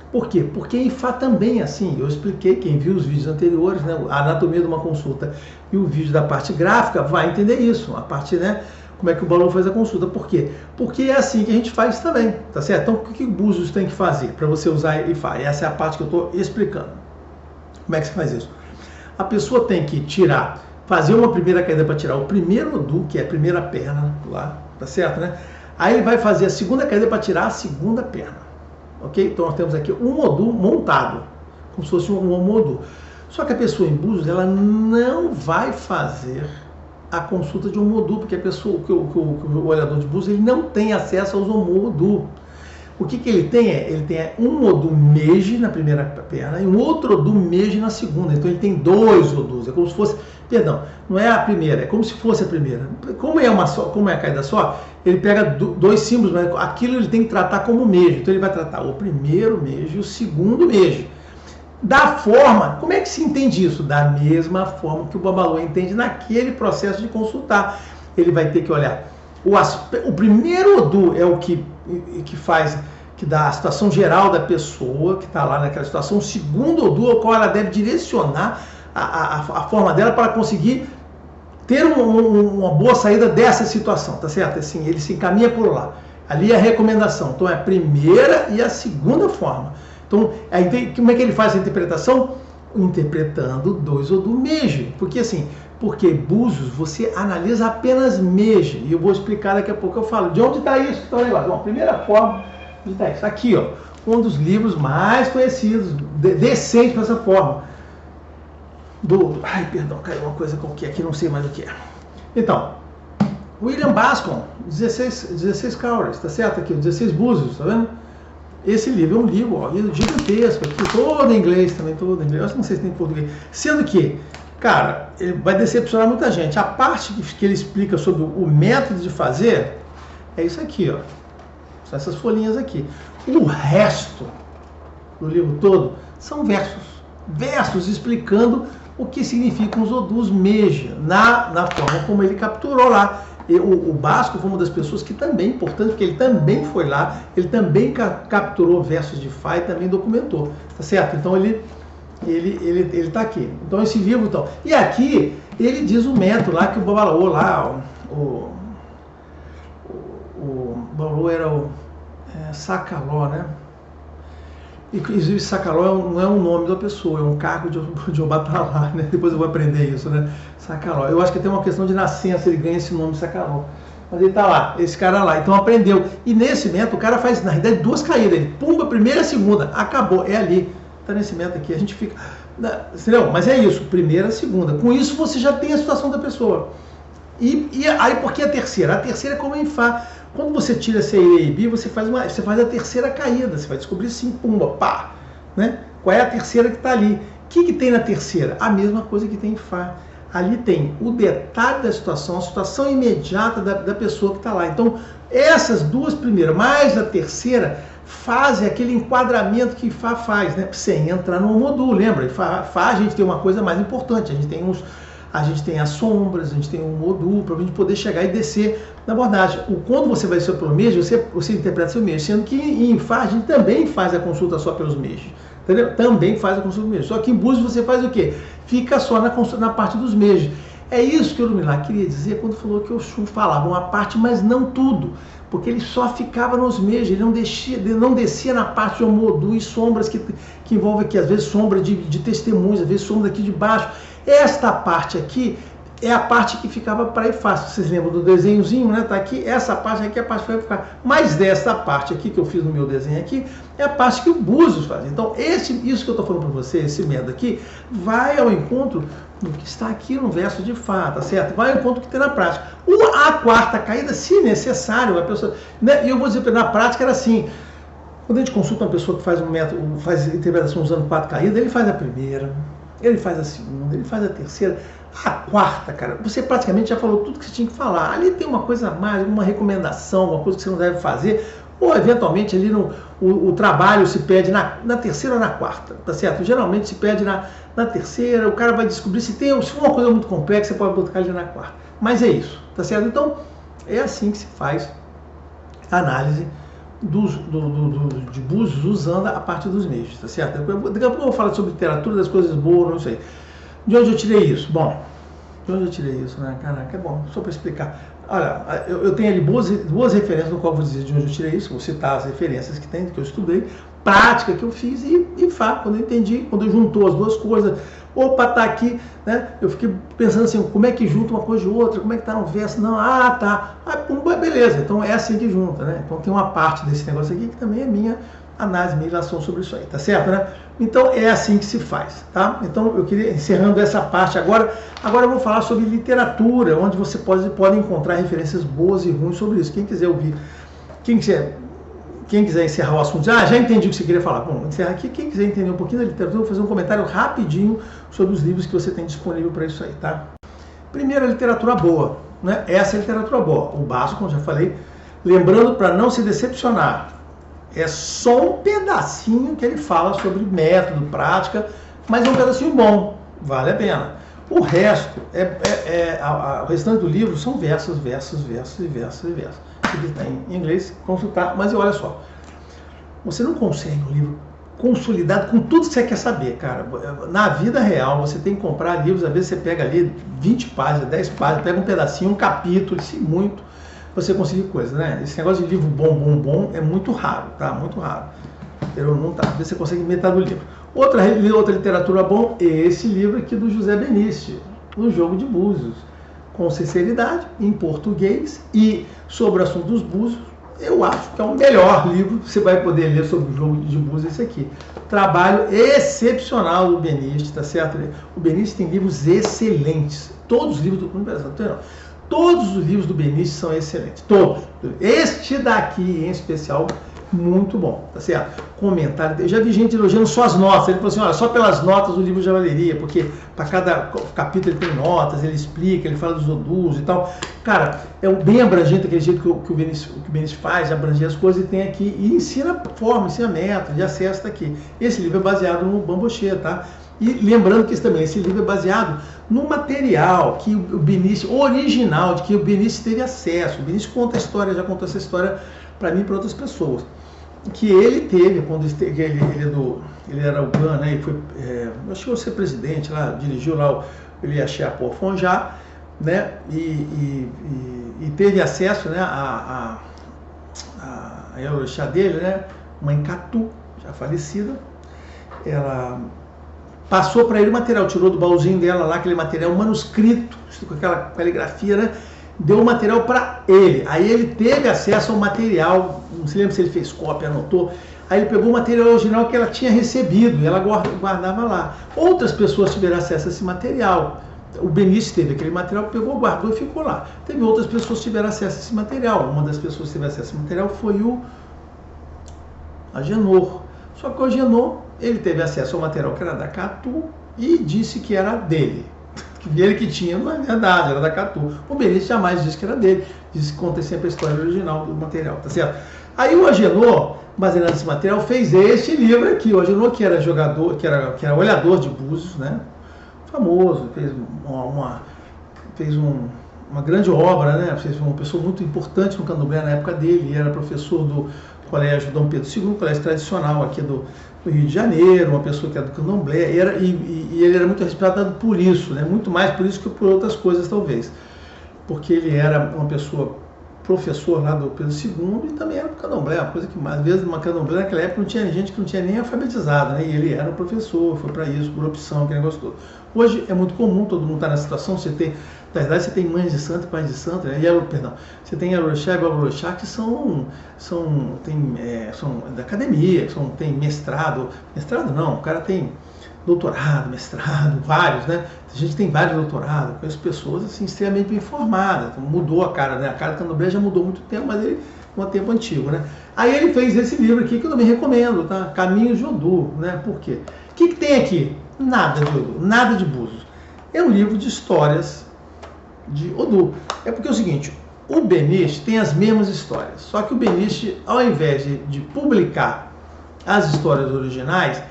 Por quê? Porque em Fá também é assim. Eu expliquei, quem viu os vídeos anteriores, né, a anatomia de uma consulta e o vídeo da parte gráfica vai entender isso. A parte, né, como é que o Balô faz a consulta. Por quê? Porque é assim que a gente faz também, tá certo? Então, o que o búzios tem que fazer para você usar IFA? Essa é a parte que eu estou explicando. Como é que você faz isso? A pessoa tem que tirar, fazer uma primeira caída para tirar o primeiro Odu, que é a primeira perna lá, tá certo, né? Aí ele vai fazer a segunda caída para tirar a segunda perna, ok? Então, nós temos aqui um Odu montado, como se fosse um Odu. Só que a pessoa em búzios, ela não vai fazer a consulta de Omodu, porque a pessoa, o olhador de búzios, ele não tem acesso aos Omodu. O que ele tem ele tem um Odu Meiji na primeira perna e um outro Odu Meiji na segunda. Então ele tem 2 Odus, é como se fosse, perdão, não é a primeira, é como se fosse a primeira. Como é uma só, como é a caída só, ele pega 2 símbolos, mas aquilo ele tem que tratar como Meiji. Então ele vai tratar o primeiro Meiji e o segundo Meiji. Da forma, como é que se entende isso? Da mesma forma que o Babalô entende naquele processo de consultar. Ele vai ter que olhar, o primeiro Odu é o que faz, que dá a situação geral da pessoa que está lá naquela situação. O segundo Odu é o qual ela deve direcionar a forma dela para conseguir ter uma boa saída dessa situação, tá certo? Assim, ele se encaminha por lá. Ali é a recomendação. Então é a primeira e a segunda forma. Então, como é que ele faz a interpretação? Interpretando 2 Odu Meiji. Porque assim, porque búzios você analisa apenas Meiji. E eu vou explicar daqui a pouco, eu falo. De onde está isso? Então, bom, a primeira forma, onde está isso? Aqui, ó, um dos livros mais conhecidos, decente dessa forma. Ai, perdão, caiu uma coisa qualquer aqui, não sei mais o que é. Então, William Bascom, 16 Cowries, tá certo? Aqui, 16 búzios, tá vendo? Esse livro é um livro, ó, gigantesco, aqui, todo em inglês também, todo em inglês. Eu não sei se tem em português. Sendo que, cara, ele vai decepcionar muita gente. A parte que ele explica sobre o método de fazer é isso aqui, ó. São essas folhinhas aqui. O resto do livro todo são versos. Versos explicando o que significam os Odus Meiji, na forma como ele capturou lá. O Basco foi uma das pessoas que também é importante, porque ele também foi lá, ele também capturou versos de Fá e também documentou, tá certo? Então ele está aqui. Então esse livro, então. E aqui ele diz o método lá que o Babalô lá, o Babalô era o Sacaló, né? Inclusive, Sacaló não é um nome da pessoa, é um cargo de Obatalá, né? Depois eu vou aprender isso, né? Sacaló. Eu acho que tem uma questão de nascença, ele ganha esse nome Sacaló. Mas ele tá lá, esse cara lá. Então aprendeu. E nesse método, o cara faz, na realidade, 2 caídas. Ele pumba, primeira, segunda. Acabou, é ali. Tá nesse método aqui. A gente fica... Entendeu? Mas é isso, primeira, segunda. Com isso, você já tem a situação da pessoa. E aí, por que a terceira? A terceira é como em Fá. Quando você tira essa A e B, você faz a terceira caída. Você vai descobrir assim, pumba, pá. Né? Qual é a terceira que está ali? O que tem na terceira? A mesma coisa que tem em Fá. Ali tem o detalhe da situação, a situação imediata da pessoa que está lá. Então, essas 2 primeiras, mais a terceira, fazem aquele enquadramento que Fá faz, né? Sem entrar no Omodu, lembra? Fá a gente tem uma coisa mais importante, a gente tem a gente tem as sombras, a gente tem o humor duplo, para a gente poder chegar e descer na abordagem. Quando você vai ser pelo MEJ, você interpreta seu MEJ, sendo que em INFAR a gente também faz a consulta só pelos MEJ. Entendeu? Também faz a consulta MEJ. Só que em Búzios você faz o quê? Fica só na parte dos MEJ. É isso que o Lumilá queria dizer quando falou que o Oxum falava uma parte, mas não tudo. Porque ele só ficava nos MEJ, ele não descia na parte de Omodu e sombras que envolve aqui, às vezes sombra de testemunhos, às vezes sombra aqui de baixo. Esta parte aqui é a parte que ficava para ir fácil. Vocês lembram do desenhozinho, né? Tá aqui, essa parte aqui é a parte que vai ficar. Mas dessa parte aqui que eu fiz no meu desenho aqui, é a parte que o Búzios faz. Então, isso que eu estou falando para você, esse método aqui, vai ao encontro do que está aqui no verso de Fá, tá certo? Vai ao encontro do que tem na prática. A quarta caída, se necessário, a pessoa, né? E eu vou dizer para na prática era assim. Quando a gente consulta uma pessoa que faz um método, faz interpretação usando 4 caídas, ele faz a primeira, ele faz a segunda, ele faz a terceira, a quarta, cara, você praticamente já falou tudo que você tinha que falar. Ali tem uma coisa a mais, uma recomendação, uma coisa que você não deve fazer, ou eventualmente ali o trabalho se pede na terceira ou na quarta, tá certo? Geralmente se pede na terceira, o cara vai descobrir se for uma coisa muito complexa, você pode botar ele na quarta. Mas é isso, tá certo? Então, é assim que se faz a análise de Búzios usando a parte dos meios, tá certo? Daqui a pouco eu vou falar sobre literatura, das coisas boas, não sei. De onde eu tirei isso? Bom, de onde eu tirei isso, né? Caraca, é bom, só para explicar. Olha, eu tenho ali boas referências no qual eu vou dizer de onde eu tirei isso, vou citar as referências que tem, que eu estudei, prática que eu fiz e quando eu entendi, quando eu juntou as duas coisas, opa, tá aqui, né? Eu fiquei pensando assim, como é que junta uma coisa de outra, como é que tá no verso, não, tá, beleza, então é assim que junta, né? Então tem uma parte desse negócio aqui que também é minha análise, minha relação sobre isso aí, tá certo, né? Então é assim que se faz, tá? Então eu queria, encerrando essa parte agora eu vou falar sobre literatura, onde você pode encontrar referências boas e ruins sobre isso. Quem quiser ouvir, quem quiser encerrar o assunto, já entendi o que você queria falar. Bom, encerrar aqui. Quem quiser entender um pouquinho da literatura, eu vou fazer um comentário rapidinho sobre os livros que você tem disponível para isso aí, tá? Primeiro, a literatura boa, né? Essa é a literatura boa. O básico, como já falei, lembrando para não se decepcionar, é só um pedacinho que ele fala sobre método, prática, mas é um pedacinho bom, vale a pena. O resto, o restante do livro são versos. Ele está em inglês, consultar, mas olha só, você não consegue um livro consolidado com tudo que você quer saber, cara. Na vida real, você tem que comprar livros, às vezes você pega ali 20 páginas, 10 páginas, pega um pedacinho, um capítulo, se muito, você conseguir coisa, né? Esse negócio de livro bom é muito raro, tá? Muito raro. Não tá. Às vezes você consegue metade do livro. Outra literatura bom é esse livro aqui do José Benício, O Jogo de Búzios, com sinceridade, em português, e sobre o assunto dos Búzios, eu acho que é o melhor livro que você vai poder ler sobre o Jogo de Búzios, esse aqui. Trabalho excepcional do Benício, tá certo? O Benício tem livros excelentes. Todos os livros Todos os livros do Benício são excelentes, todos. Este daqui, em especial, muito bom, tá certo? Comentário, eu já vi gente elogiando só as notas, ele falou assim, olha, só pelas notas o livro já valeria, porque para cada capítulo ele tem notas, ele explica, ele fala dos odus e tal. Cara, é bem abrangente aquele jeito que o Benício faz, abranger as coisas e tem aqui, e ensina forma, ensina método, de acesso tá aqui. Esse livro é baseado no Bamboche, tá? E lembrando que esse livro é baseado no material que o Benício, original, de que o Benício teve acesso. O Benício conta a história, já contou essa história para mim e para outras pessoas. Que ele teve, quando ele era o GAN, né, e foi, chegou a ser presidente lá, dirigiu lá ele ia achar por Fonjá, né, e teve acesso, né, a Elorixá dele, né, mãe Catu, já falecida, ela passou para ele o material, tirou do baúzinho dela lá aquele material, um manuscrito, com aquela caligrafia, né? Deu o material para ele. Aí ele teve acesso ao material, não se lembra se ele fez cópia, anotou. Aí ele pegou o material original que ela tinha recebido e ela guardava lá. Outras pessoas tiveram acesso a esse material. O Benício teve aquele material, pegou, guardou e ficou lá. Teve outras pessoas que tiveram acesso a esse material. Uma das pessoas que teve acesso a esse material foi o Agenor. Só que o Agenor, ele teve acesso ao material que era da Catu e disse que era dele. Que ele que tinha, não é verdade, era da Catu. O Benício jamais disse que era dele, disse que conta sempre a história original do material, tá certo? Aí o Agenor, baseado nesse material, fez este livro aqui. O Agenor, que era jogador, que era olhador de Búzios, né? famoso, fez uma grande obra, né? Fez uma pessoa muito importante no candomblé na época dele, ele era professor do Colégio Dom Pedro II, colégio tradicional aqui do Rio de Janeiro, uma pessoa que era do candomblé, e ele era muito respeitado por isso, né? Muito mais por isso que por outras coisas talvez, porque ele era uma pessoa professor lá do Pedro II e também era do candomblé, uma coisa que às vezes no candomblé naquela época não tinha gente que não tinha nem alfabetizado, né? E ele era um professor, foi para isso, por opção, que negócio todo. Hoje é muito comum, todo mundo está nessa situação, na verdade você tem mães de santo e pais de santo, né? Você tem Orixá e Babalorixá que são da academia, tem mestrado não, o cara tem doutorado, mestrado, vários, né? A gente tem vários doutorados, conheço pessoas assim, extremamente bem informadas, então, mudou a cara, né? A cara do candomblé já mudou há muito tempo, mas ele um tempo antigo, né? Aí ele fez esse livro aqui que eu também recomendo, tá? Caminhos de Odu, né? Por quê? O que tem aqui? Nada de Odu, nada de Búzios. É um livro de histórias de Odu. É porque é o seguinte, o Beniche tem as mesmas histórias, só que o Beniche, ao invés de publicar as histórias originais,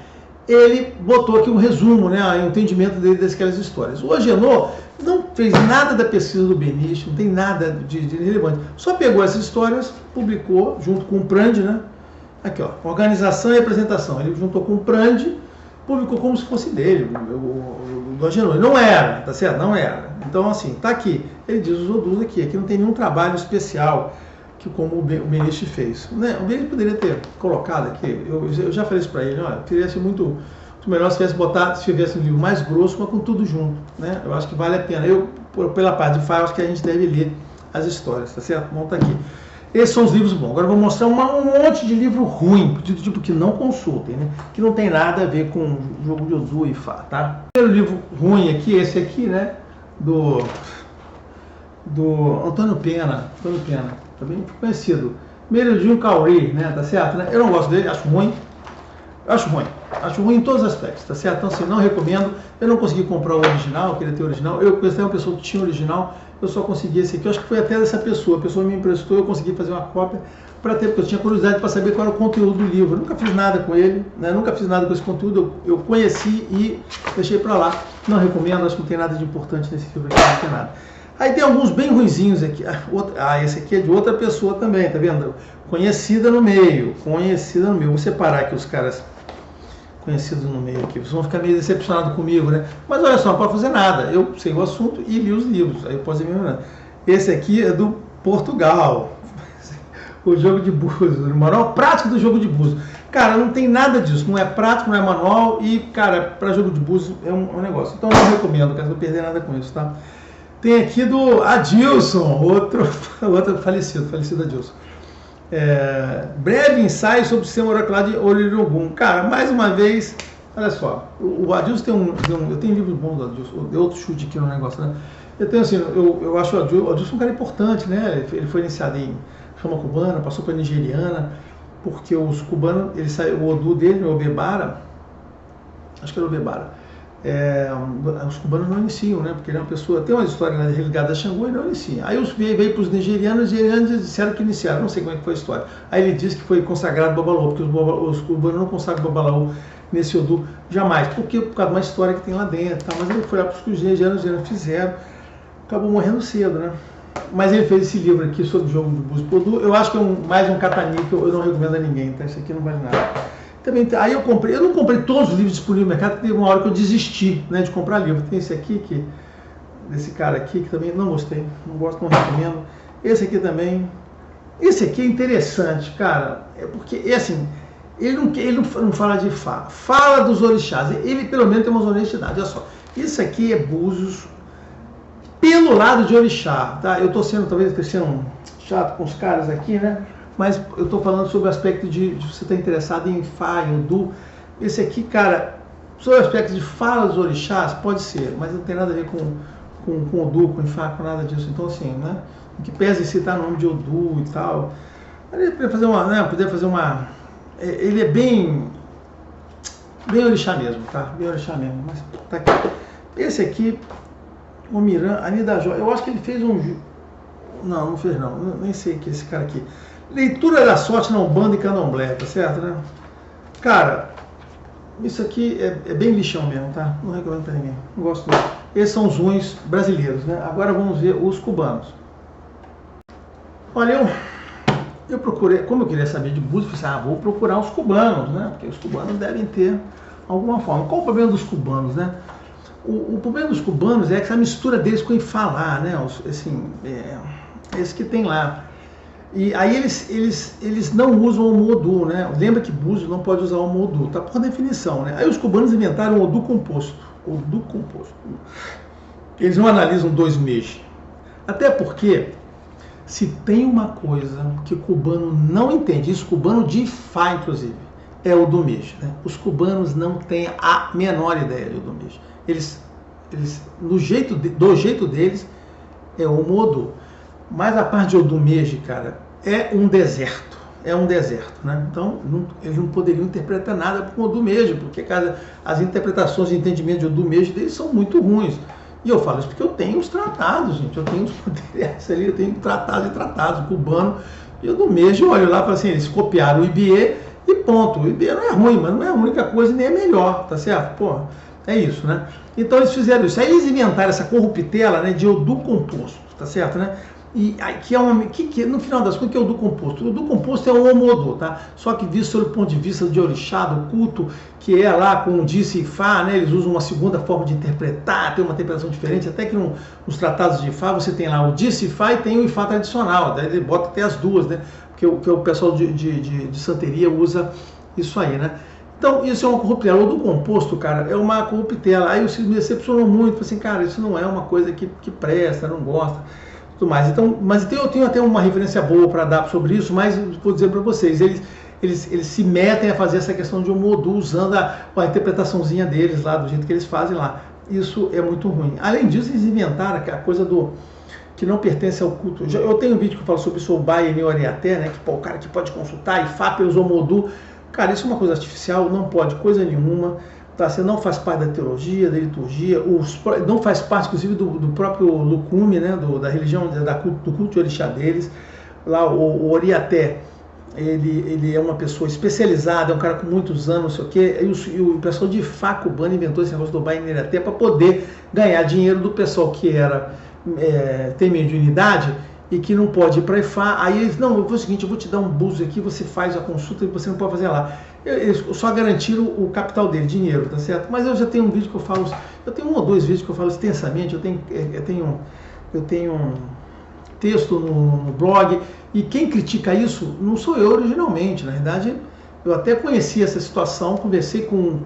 ele botou aqui um resumo, né, o entendimento dele daquelas histórias. O Agenor não fez nada da pesquisa do Beniche, não tem nada de relevante. Só pegou essas histórias, publicou junto com o Prandi, né? Aqui, ó, organização e apresentação. Ele juntou com o Prandi, publicou como se fosse dele, do Agenor. Não era, tá certo? Não era. Então, assim, tá aqui. Ele diz os Odus aqui. Aqui não tem nenhum trabalho especial que como o Beniche fez. Né? O Beniche poderia ter colocado aqui, eu já falei isso para ele, olha, teria sido muito melhor se tivesse um livro mais grosso, mas com tudo junto. Né? Eu acho que vale a pena. Pela parte de Fá, eu acho que a gente deve ler as histórias, tá certo? Bom, tá aqui. Esses são os livros bons. Agora eu vou mostrar um monte de livro ruim, do tipo que não consultem, né? Que não tem nada a ver com o jogo de Odu e Fá, tá? O primeiro livro ruim aqui, esse aqui, né? Do Antônio Pena, também conhecido. Meredinho Kauri, né? Tá certo? Né? Eu não gosto dele, acho ruim. Acho ruim em todos os aspectos, tá certo? Então, assim, não recomendo. Eu não consegui comprar o original, eu queria ter o original. Eu conheci uma pessoa que tinha o original, eu só consegui esse aqui. Eu acho que foi até dessa pessoa. A pessoa me emprestou, eu consegui fazer uma cópia para ter, porque eu tinha curiosidade para saber qual era o conteúdo do livro. Eu nunca fiz nada com ele, né? Nunca fiz nada com esse conteúdo. Eu conheci e deixei para lá. Não recomendo, acho que não tem nada de importante nesse livro aqui, não tem nada. Aí tem alguns bem ruizinhos aqui. Esse aqui é de outra pessoa também, tá vendo? Conhecida no meio. Vou separar aqui os caras conhecidos no meio aqui. Vocês vão ficar meio decepcionados comigo, né? Mas olha só, não pode fazer nada. Eu sei o assunto e li os livros. Aí eu posso dizer mesmo. Esse aqui é do Portugal. O jogo de Búzios. O manual prático do jogo de Búzios. Cara, não tem nada disso. Não é prático, não é manual. E, cara, para jogo de Búzios é um negócio. Então eu não recomendo, cara. Não perder nada com isso, tá? Tem aqui do Adilson, outro falecido Adilson. Breve ensaio sobre o sistema oracular de Olirogum. Cara, mais uma vez, olha só, o Adilson eu tenho livros bons do Adilson, deu outro chute aqui no negócio, né? Eu tenho assim, eu acho o Adilson um cara importante, né? Ele foi iniciado em chama cubana, passou para nigeriana, porque os cubanos, o Odu dele, o Obebara, acho que era o Obebara. Os cubanos não iniciam, né? Porque ele é uma pessoa, tem uma história ligada a Xangô e não inicia. Aí veio para os nigerianos disseram que iniciaram, não sei como é que foi a história. Aí ele disse que foi consagrado Babalaô, porque os cubanos não consagram Babalaô nesse Odu jamais, por causa de uma história que tem lá dentro, tá? Mas ele foi lá para os que os nigerianos fizeram, acabou morrendo cedo, né? Mas ele fez esse livro aqui sobre o jogo do Búzios Odu, eu acho que é mais um catani que eu não recomendo a ninguém, tá? Isso aqui não vale nada. Aí eu não comprei todos os livros disponíveis no mercado, porque teve uma hora que eu desisti, né, de comprar livro. Tem esse aqui, desse cara aqui, que também não gostei, não gosto, não recomendo. Esse aqui também. Esse aqui é interessante, cara, porque, assim, ele não fala de Fá, fala dos orixás, ele pelo menos tem umas honestidades, olha só. Isso aqui é Búzios pelo lado de orixá, tá? Eu tô talvez sendo chato com os caras aqui, né? Mas eu estou falando sobre o aspecto de você estar interessado em Fá, em Odu. Esse aqui, cara, sobre o aspecto de fala dos orixás, pode ser, mas não tem nada a ver com Odu, com Fá, com nada disso. Então, assim, né? O que pesa em citar o nome de Odu e tal. Ele poderia fazer uma, ele é bem orixá mesmo, tá? Bem orixá mesmo, mas tá aqui. Esse aqui, o Miran, Anidajó, eu acho que ele fez não fez não, nem sei que esse cara aqui. Leitura da sorte na Umbanda e Candomblé, tá certo, né? Cara, isso aqui é bem lixão mesmo, tá? Não recomendo pra ninguém. Não gosto não. Esses são os ruins brasileiros, né? Agora vamos ver os cubanos. Olha, eu procurei, como eu queria saber de Búzios, eu pensei, vou procurar os cubanos, né? Porque os cubanos devem ter alguma forma. Qual o problema dos cubanos, né? O problema dos cubanos é essa mistura deles com o falar, né? Assim, esse que tem lá. E aí eles não usam o Modu, né? Lembra que Búzios não pode usar o Modu, tá por definição, né? Aí os cubanos inventaram o Odu composto. Odu composto. Eles não analisam 2 meses. Até porque, se tem uma coisa que o cubano não entende, isso cubano de Fá, inclusive, é o do mês, né? Os cubanos não têm a menor ideia do mês. Eles do jeito deles, é o Modu. Mas a parte de Odumeje, cara, é um deserto, né? Então, eles não poderiam interpretar nada com Odumeje, porque as interpretações e entendimento de Odumeje deles são muito ruins. E eu falo isso porque eu tenho os tratados, gente, eu tenho os poderes ali, eu tenho tratados e tratados, cubano, e Odumeje, eu olho lá e falo assim, eles copiaram o IBE e ponto. O IBE não é ruim, mas não é a única coisa nem é melhor, tá certo? Pô, é isso, né? Então eles fizeram isso. Aí eles inventaram essa corruptela, né, de Odu composto, tá certo, né? E que no final das contas, que é o do composto? O do composto é o Omodo, tá? Só que visto sob o ponto de vista de orixá, do culto, que é lá com o Disse e Fá, né? Eles usam uma segunda forma de interpretar, tem uma interpretação diferente, até que nos tratados de Fá você tem lá o Disse e Fá e tem o Ifá tradicional, daí ele bota até as duas, né? Porque o pessoal de santeria usa isso aí, né? Então, isso é uma corruptela. O do composto, cara, é uma corruptela. Aí me decepcionou muito, assim, cara, isso não é uma coisa que presta, não gosta. Tudo mais. Então, mas eu tenho até uma referência boa para dar sobre isso, mas vou dizer para vocês, eles se metem a fazer essa questão de um Modu usando a interpretaçãozinha deles lá, do jeito que eles fazem lá. Isso é muito ruim. Além disso, eles inventaram a coisa do que não pertence ao culto. Eu tenho um vídeo que eu falo sobre isso, o Bai e Oriaté, né, que o cara que pode consultar, e Fá usou Modu. Cara, isso é uma coisa artificial, não pode coisa nenhuma. Tá, você não faz parte da teologia, da liturgia, não faz parte, inclusive, do próprio Lucume, né, da religião, do culto de orixá deles. Lá, o Oriaté, ele é uma pessoa especializada, é um cara com muitos anos, não sei o quê, e o pessoal de Fá cubano inventou esse negócio do Bai Oriaté para poder ganhar dinheiro do pessoal que tem mediunidade e que não pode ir para Ifá. Aí eles, não, eu vou o seguinte, eu vou te dar um búzio aqui, você faz a consulta e você não pode fazer lá. Eles só garantiram o capital dele, dinheiro, tá certo? Mas eu já tenho um vídeo que eu falo, eu tenho 1 ou 2 vídeos que eu falo extensamente, eu tenho um texto no blog, e quem critica isso não sou eu originalmente, na verdade, eu até conheci essa situação, conversei com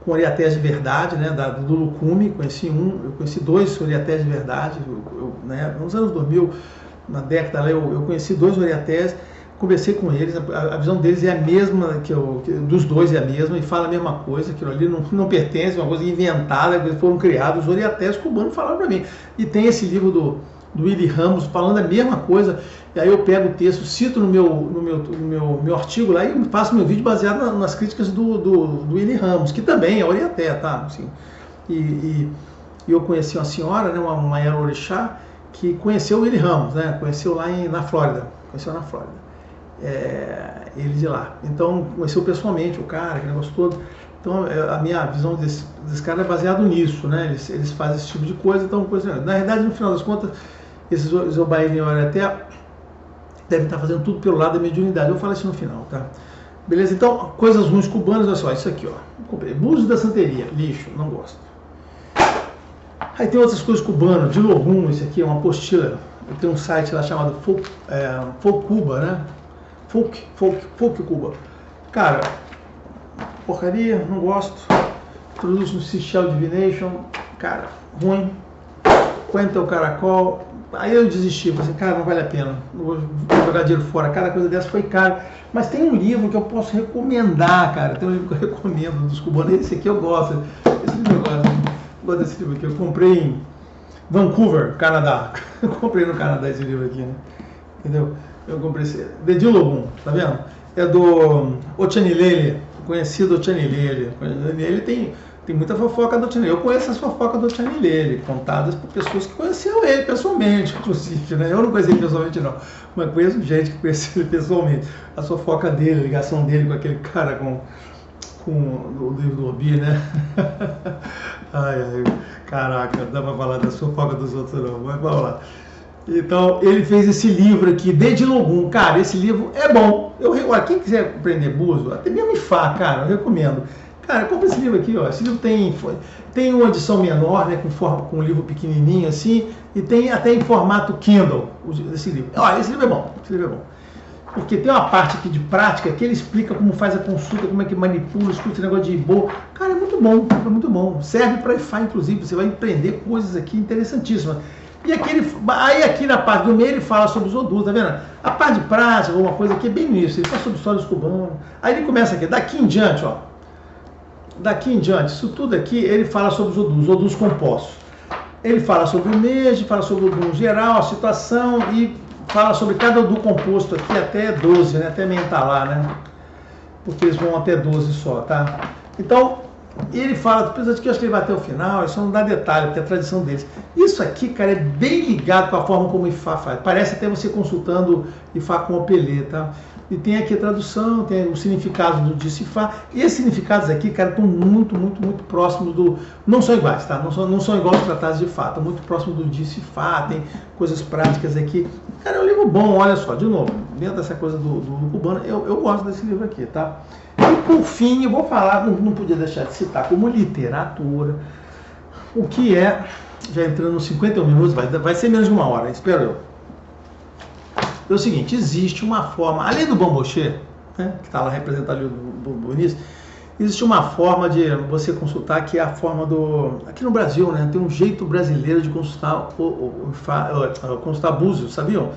Oriatés de verdade, né, do Lucume, eu conheci 2 Oriatés de verdade, né, nos anos 2000, na década, eu conheci 2 Oriatés, conversei com eles, a visão deles é a mesma, dos 2 é a mesma, e fala a mesma coisa, aquilo ali não pertence, é uma coisa inventada, eles foram criados, os Oriatés cubanos falaram para mim. E tem esse livro do Willy Ramos falando a mesma coisa, e aí eu pego o texto, cito no meu artigo lá e faço meu vídeo baseado nas críticas do Willy Ramos, que também é Oriaté, tá? Assim, e eu conheci uma senhora, né, uma orixá, que conheceu o Willy Ramos, né? Conheceu lá na Flórida, ele de lá. Então, conheceu pessoalmente o cara, aquele negócio todo. Então, a minha visão desse cara é baseado nisso, né? Eles fazem esse tipo de coisa. Então, na verdade, no final das contas, esses Zobaíne até devem estar fazendo tudo pelo lado da mediunidade. Eu falo isso no final, tá? Beleza? Então, coisas ruins cubanas, olha só, isso aqui, ó. Comprei. Búzios da Santeria, lixo, não gosto. Aí tem outras coisas cubanas, de Logum, esse aqui é uma apostila. Tem um site lá chamado Folk Cuba, né? Folk Cuba. Cara, porcaria, não gosto. Produz um Sichel Divination, cara, ruim. Quenta o caracol. Aí eu desisti, falei assim, cara, não vale a pena, não vou jogar dinheiro fora, cada coisa dessa foi caro. Mas tem um livro que eu posso recomendar, cara, tem um livro que eu recomendo dos cubanos, esse aqui eu gosto, esse livro eu gosto desse livro aqui, eu comprei em Vancouver, Canadá, eu comprei no Canadá esse livro aqui, né, entendeu? Eu comprei esse, Dedil Logum, tá vendo? É do Ochanilele, conhecido Ochanilele, ele tem muita fofoca do Ochanilele. Eu conheço as fofocas do Ochanilele, contadas por pessoas que conheceram ele pessoalmente, inclusive, né? Eu não conheci ele pessoalmente, não, mas conheço gente que conheceu ele pessoalmente. A fofoca dele, a ligação dele com aquele cara, com com o livro do Orbi, né? Ai, caraca, não dá pra falar da fofoca dos outros não, mas vamos lá. Então, ele fez esse livro aqui, Desde Logum. Cara, esse livro é bom. Quem quiser aprender búzio, até mesmo IFA, cara, eu recomendo. Cara, compra esse livro aqui, ó. Esse livro tem uma edição menor, né, com um livro pequenininho assim, e tem até em formato Kindle, esse livro. Ó, esse livro é bom, porque tem uma parte aqui de prática que ele explica como faz a consulta, como é que manipula, escuta esse negócio de IBO. Cara, é muito bom. Serve para IFA, inclusive, você vai aprender coisas aqui interessantíssimas. E aqui na parte do meio ele fala sobre os odus, tá vendo? A parte de prática, alguma coisa aqui é bem isso, ele fala sobre sólidos cubanos. Aí ele começa aqui, daqui em diante, ó. Isso tudo aqui, ele fala sobre os odus compostos. Ele fala sobre o mês, fala sobre o odum geral, a situação e fala sobre cada odu composto aqui até 12, né? Até mentalar, né? Porque eles vão até 12 só, tá? Então, ele fala, apesar de que eu acho que ele vai até o final, isso não dá detalhe, porque é a tradição deles. Isso aqui, cara, é bem ligado com a forma como o IFA faz. Parece até você consultando IFA com o Opelê, tá? E tem aqui a tradução, tem o significado do Disse-Ifá. E esses significados aqui, cara, estão muito próximos do... Não são iguais, tá? Não são iguais aos tratados de Ifá. Estão muito próximos do Disse-Ifá, tem coisas práticas aqui. Cara, é um livro bom, olha só, de novo, dentro dessa coisa do cubano, eu gosto desse livro aqui, tá? E por fim, eu vou falar, não podia deixar de citar como literatura, o que é, já entrando nos 51 minutos, vai ser menos de uma hora, espero eu. É o seguinte, existe uma forma, além do bambochê, né, que está lá representado ali no início, existe uma forma de você consultar, que é a forma do... Aqui no Brasil, né, tem um jeito brasileiro de consultar consultar búzios, sabiam?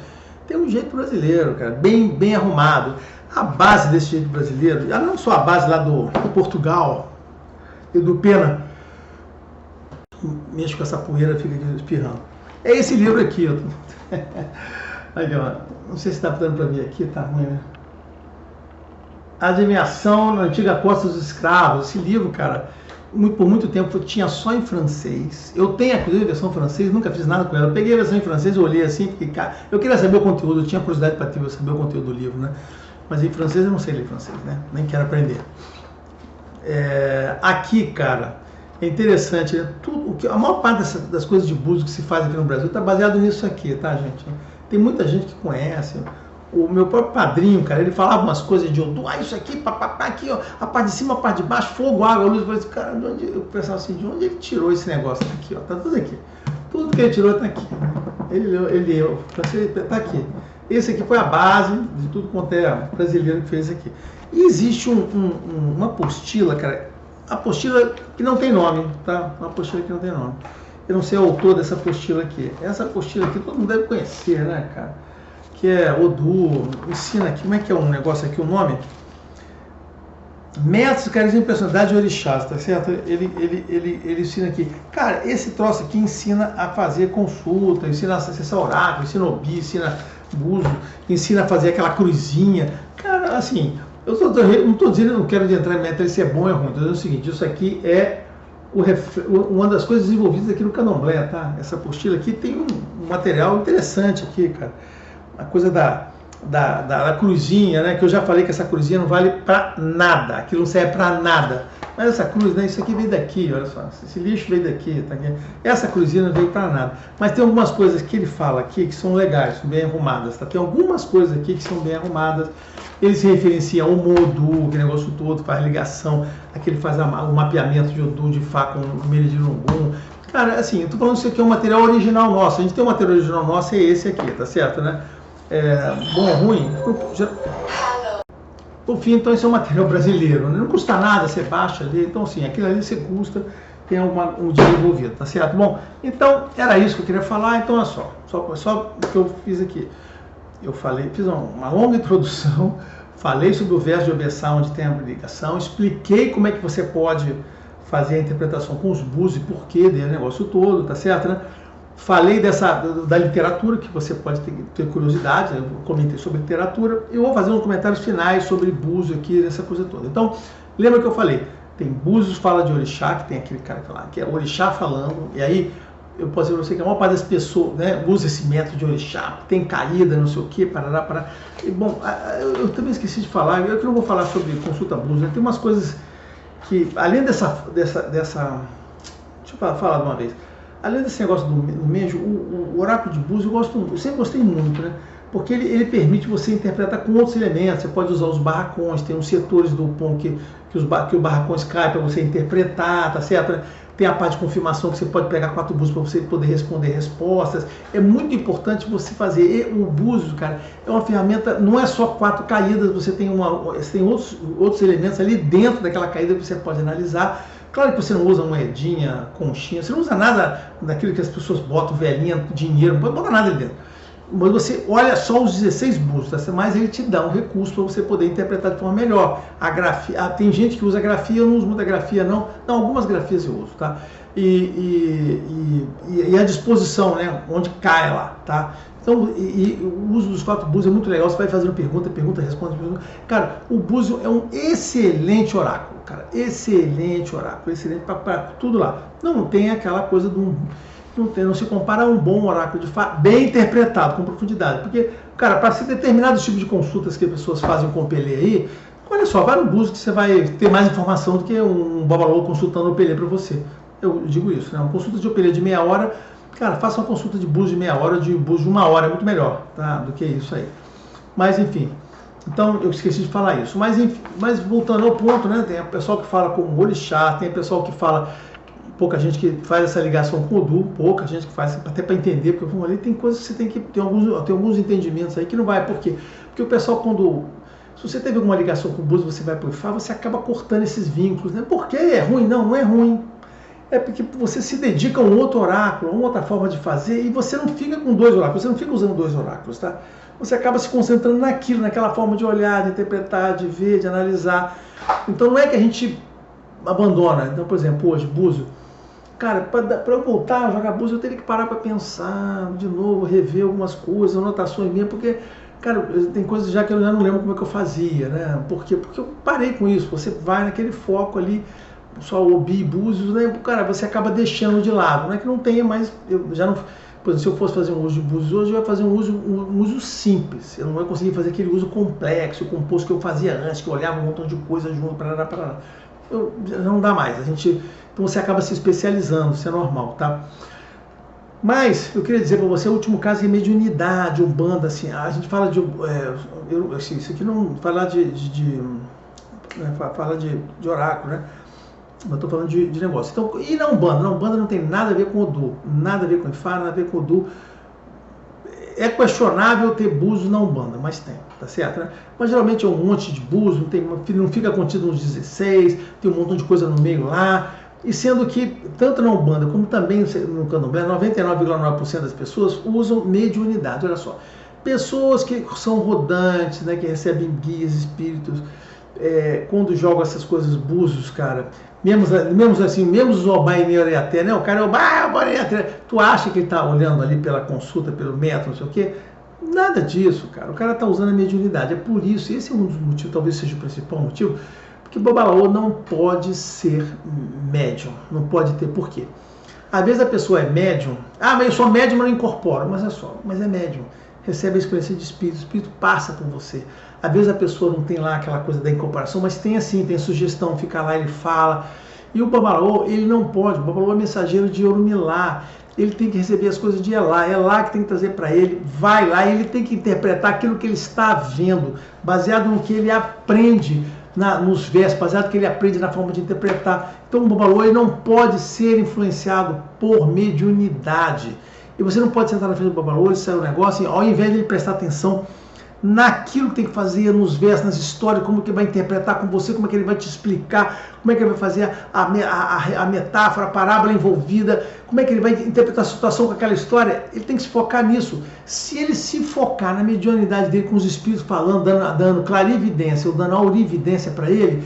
Tem um jeito brasileiro, cara, bem arrumado. A base desse jeito brasileiro, não só a base lá do Portugal e do Pena, mexo com essa poeira, fica aqui espirrando. É esse livro aqui, ó. Aqui, ó. Não sei se está dando para ver aqui, tá ruim, né? Adivinhação na antiga Costa dos Escravos. Esse livro, cara, por muito tempo tinha só em francês. Eu tenho inclusive a versão francesa, nunca fiz nada com ela. Eu peguei a versão em francês, eu olhei assim, porque, cara, eu queria saber o conteúdo, eu tinha curiosidade para saber o conteúdo do livro, né? Mas em francês eu não sei ler francês, né? Nem quero aprender. Aqui, cara, é interessante, né? A maior parte das coisas de búzio que se faz aqui no Brasil está baseado nisso aqui, tá, gente? Tem muita gente que conhece. O meu próprio padrinho, cara, ele falava umas coisas de odum, isso aqui, papapá, aqui, ó, a parte de cima, a parte de baixo, fogo, água, luz. Eu falei, cara, eu pensava assim, de onde ele tirou esse negócio? Tá aqui, ó, tá tudo aqui. Tudo que ele tirou tá aqui. Tá aqui. Esse aqui foi a base de tudo quanto é brasileiro que fez aqui. E existe uma apostila, cara, apostila que não tem nome, tá? Uma apostila que não tem nome. Eu não sei o autor dessa apostila aqui. Essa apostila aqui todo mundo deve conhecer, né, cara? Que é Odu, ensina aqui, como é que é um negócio aqui, o nome? Métodos, carisma e personalidade de orixás, tá certo? Ele ensina aqui. Cara, esse troço aqui ensina a fazer consulta, ensina a acessar oráculo, ensina obi, ensina búzio, ensina a fazer aquela cruzinha. Cara, assim, eu não estou dizendo, eu não quero entrar em método se é bom ou é ruim. Estou dizendo o seguinte, isso aqui é uma das coisas desenvolvidas aqui no Candomblé, tá? Essa apostila aqui tem um material interessante aqui, cara. A coisa da cruzinha, né? Que eu já falei que essa cruzinha não vale pra nada. Aquilo não serve pra nada. Mas essa cruz, né? Isso aqui veio daqui, olha só. Esse lixo veio daqui, tá aqui. Essa cruzinha não veio pra nada. Mas tem algumas coisas que ele fala aqui que são legais, são bem arrumadas, tá? Tem algumas coisas aqui que são bem arrumadas. Ele se referencia ao Modu, aquele negócio todo, faz ligação, aqui ele faz o mapeamento de Odu, de Fá com o Meridilungum. Cara, assim, eu tô falando isso aqui é um material original nosso. A gente tem um material original nosso, é esse aqui, tá certo, né? Bom ou ruim? Por fim, então, esse é um material brasileiro, né? Não custa nada, você baixa ali, então assim, aquilo ali você custa, tem um dinheiro envolvido, tá certo? Bom, então, era isso que eu queria falar, então é só o que eu fiz aqui. Eu fiz uma longa introdução, falei sobre o verso de Obessá, onde tem a ligação, expliquei como é que você pode fazer a interpretação com os búzios e porquê do negócio todo, tá certo, né? Falei da literatura, que você pode ter curiosidade, eu comentei sobre literatura, e vou fazer uns comentários finais sobre búzio aqui, nessa coisa toda. Então, lembra que eu falei, tem búzios fala de orixá, que tem aquele cara que é orixá falando, e aí eu posso dizer para você que a maior parte das pessoas, né, usa esse método de orixá, tem caída, não sei o que, parará. E, bom, eu também esqueci de falar, eu que não vou falar sobre consulta búzio, né, tem umas coisas que além dessa deixa eu falar de uma vez, além desse negócio do Menjo, o oráculo de Búzios eu sempre gostei muito, né? Porque ele permite você interpretar com outros elementos. Você pode usar os barracões, tem os setores do pão que o barracões cai para você interpretar, tá certo? Tem a parte de confirmação que você pode pegar 4 búzios para você poder responder respostas. É muito importante você fazer. E o búzio, cara, é uma ferramenta, não é só 4 caídas, você tem outros elementos ali dentro daquela caída que você pode analisar. Claro que você não usa moedinha, conchinha, você não usa nada daquilo que as pessoas botam, velhinha, dinheiro, não pode botar nada ali dentro. Mas você olha só os 16 búzios, mas ele te dá um recurso para você poder interpretar de forma melhor. A grafia, tem gente que usa grafia, eu não uso muita grafia não, algumas grafias eu uso, tá? E a disposição, né, onde cai lá, tá? Então, o uso dos 4 búzios é muito legal, você vai fazendo pergunta, responde. Cara, o búzio é um excelente oráculo, cara, excelente oráculo, excelente para tudo lá. Não tem aquela coisa do... Não se compara a um bom oráculo de fato, bem interpretado, com profundidade. Porque, cara, para ser determinados tipos de consultas que as pessoas fazem com o Pelé aí, olha só, vai no búzio que você vai ter mais informação do que um babalô consultando o Pelé para você. Eu digo isso, né? Uma consulta de Pelé de meia hora, cara, faça uma consulta de búzio de meia hora, de búzio de 1 hora, é muito melhor, tá? Do que isso aí. Mas, enfim, então eu esqueci de falar isso. Mas voltando ao ponto, né? Tem o pessoal que fala como orixá, tem o pessoal que fala... Pouca gente que faz essa ligação com o Odu, pouca gente que faz até para entender, porque ali tem coisas que você tem que ter alguns entendimentos aí que não vai. Por quê? Porque o pessoal, se você teve alguma ligação com o Búzios, você vai para o Ifá, você acaba cortando esses vínculos, né? Por que é ruim? Não é ruim. É porque você se dedica a um outro oráculo, a uma outra forma de fazer, e você não fica com 2 oráculos, você não fica usando 2 oráculos, tá? Você acaba se concentrando naquela forma de olhar, de interpretar, de ver, de analisar. Então não é que a gente abandona. Então, por exemplo, hoje, Búzios, cara, para eu voltar a jogar búzios, eu teria que parar para pensar de novo, rever algumas coisas, anotações minhas, porque, cara, tem coisas já que eu já não lembro como é que eu fazia, né? Por quê? Porque eu parei com isso. Você vai naquele foco ali, só Obi e búzios, né? Cara, você acaba deixando de lado. Não é que não tenha, mas eu já não... Por exemplo, se eu fosse fazer um uso de búzios hoje, eu ia fazer um uso simples. Eu não ia conseguir fazer aquele uso complexo, composto que eu fazia antes, que eu olhava um montão de coisa junto, para não dá mais. Então você acaba se especializando, isso é normal, tá? Mas eu queria dizer para você, o último caso é mediunidade, umbanda, assim, a gente fala de... isso aqui não fala de oráculo, né? Eu estou falando de negócio. Então, e na Umbanda? Na Umbanda não tem nada a ver com Odu, nada a ver com Ifá, nada a ver com Odu. É questionável ter búzios na Umbanda, mas tem, tá certo, né? Mas geralmente é um monte de búzios, não fica contido uns 16, tem um montão de coisa no meio lá. E sendo que, tanto na Umbanda como também no Candomblé, 99,9% das pessoas usam mediunidade. Olha só, pessoas que são rodantes, né, que recebem guias, espíritos, quando jogam essas coisas búzios, cara, mesmo os Obaineureaté, né, o cara é Obaineureaté, tu acha que ele está olhando ali pela consulta, pelo método, não sei o quê? Nada disso, cara, o cara está usando a mediunidade. É por isso, esse é um dos motivos, talvez seja o principal motivo, porque Babalaô não pode ser médium, não pode ter. Por quê? Às vezes a pessoa é médium, mas eu sou médium, mas não incorporo, mas é médium, recebe a experiência de espírito, o espírito passa por você. Às vezes a pessoa não tem lá aquela coisa da incorporação, mas tem assim, tem sugestão, fica lá, ele fala. E o Babalaô, ele não pode, o Babalaô é mensageiro de Orumilá, ele tem que receber as coisas de Elá, é Elá que tem que trazer para ele, vai lá, ele tem que interpretar aquilo que ele está vendo, baseado no que ele aprende nos versos, baseado no que ele aprende na forma de interpretar. Então o Babalaô ele não pode ser influenciado por mediunidade. E você não pode sentar na frente do Babalaô e sair um negócio, e, ao invés de ele prestar atenção naquilo que tem que fazer, nos versos, nas histórias, como que ele vai interpretar com você, como é que ele vai te explicar, como é que ele vai fazer a metáfora, a parábola envolvida, como é que ele vai interpretar a situação com aquela história. Ele tem que se focar nisso. Se ele se focar na mediunidade dele, com os espíritos falando, dando clarividência ou dando aurividência para ele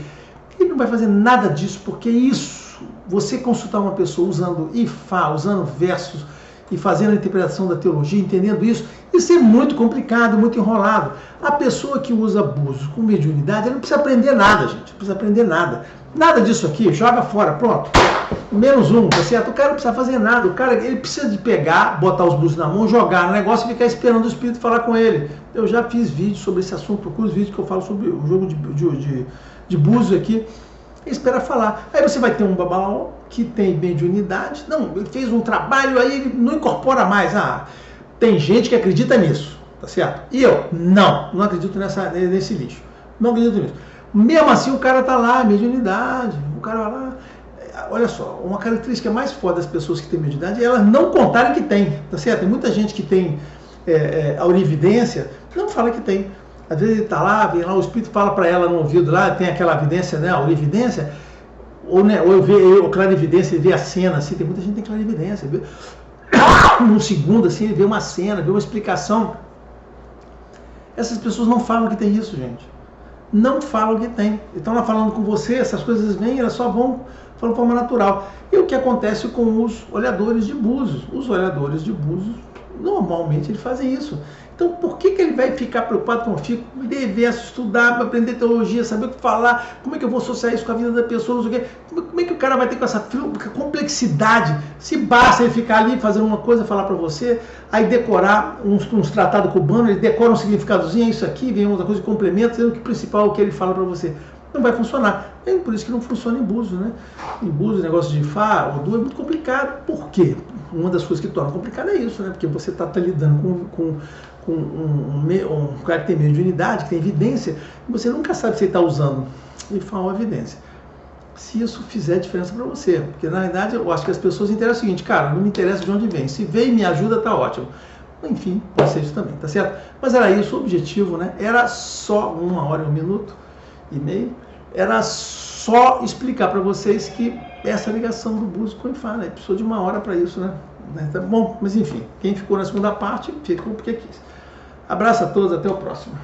não vai fazer nada disso, porque isso, você consultar uma pessoa usando Ifá, usando versos, e fazendo a interpretação da teologia, entendendo isso é muito complicado, muito enrolado. A pessoa que usa búzios com mediunidade, ela não precisa aprender nada, gente, não precisa aprender nada. Nada disso aqui, joga fora, pronto. -1, tá certo? O cara não precisa fazer nada, o cara ele precisa de pegar, botar os búzios na mão, jogar no negócio e ficar esperando o espírito falar com ele. Eu já fiz vídeo sobre esse assunto, procura os vídeos que eu falo sobre o jogo de búzios aqui. e espera falar. Aí você vai ter um babalão que tem mediunidade, não, ele fez um trabalho, aí ele não incorpora mais. Tem gente que acredita nisso, tá certo? E eu, não acredito nesse lixo. Não acredito nisso. Mesmo assim, o cara tá lá, mediunidade, o cara vai lá. Olha só, uma característica mais forte das pessoas que têm mediunidade é elas não contarem que tem, tá certo? Tem muita gente que tem a orividência, não fala que tem. Às vezes ele tá lá, vem lá, o espírito fala para ela no ouvido lá, tem aquela evidência, né, a orividência, ou eu clarividência, ele vê a cena, assim, tem muita gente que tem clarividência, vê, num segundo, assim, ele vê uma cena, vê uma explicação. Essas pessoas não falam que tem isso, gente. Não falam que tem. Estão lá falando com você, essas coisas vêm, elas só vão falando de forma natural. E o que acontece com os olhadores de búzios? Os olhadores de búzios, normalmente, eles fazem isso. Então, por que ele vai ficar preocupado com o Chico? Dever estudar, aprender teologia, saber o que falar, como é que eu vou associar isso com a vida da pessoa, não sei o quê. Como é que o cara vai ter com essa complexidade? Se basta ele ficar ali fazendo uma coisa, falar para você, aí decorar uns tratados cubanos, ele decora um significadozinho, é isso aqui, vem outra coisa de complemento, sendo que o principal é o que ele fala para você. Não vai funcionar. É por isso que não funciona em Búzios, né? Em Búzios, o negócio de Fá ou Du é muito complicado. Por quê? Uma das coisas que torna complicado é isso, né? Porque você está lidando com um cara que tem mediunidade, que tem evidência, e você nunca sabe se ele está usando. E Fá é uma evidência. Se isso fizer diferença para você. Porque, na verdade, eu acho que as pessoas interessam o seguinte, cara, não me interessa de onde vem. Se vem e me ajuda, tá ótimo. Enfim, pode ser isso também, tá certo? Mas era isso o objetivo, né? Era só 1 hora e 1 minuto e meio, era só explicar para vocês que essa ligação do Búzios com o Ifá, né? Precisou de 1 hora para isso, né? Tá bom, mas enfim, quem ficou na segunda parte, ficou porque quis. Abraço a todos, até o próximo.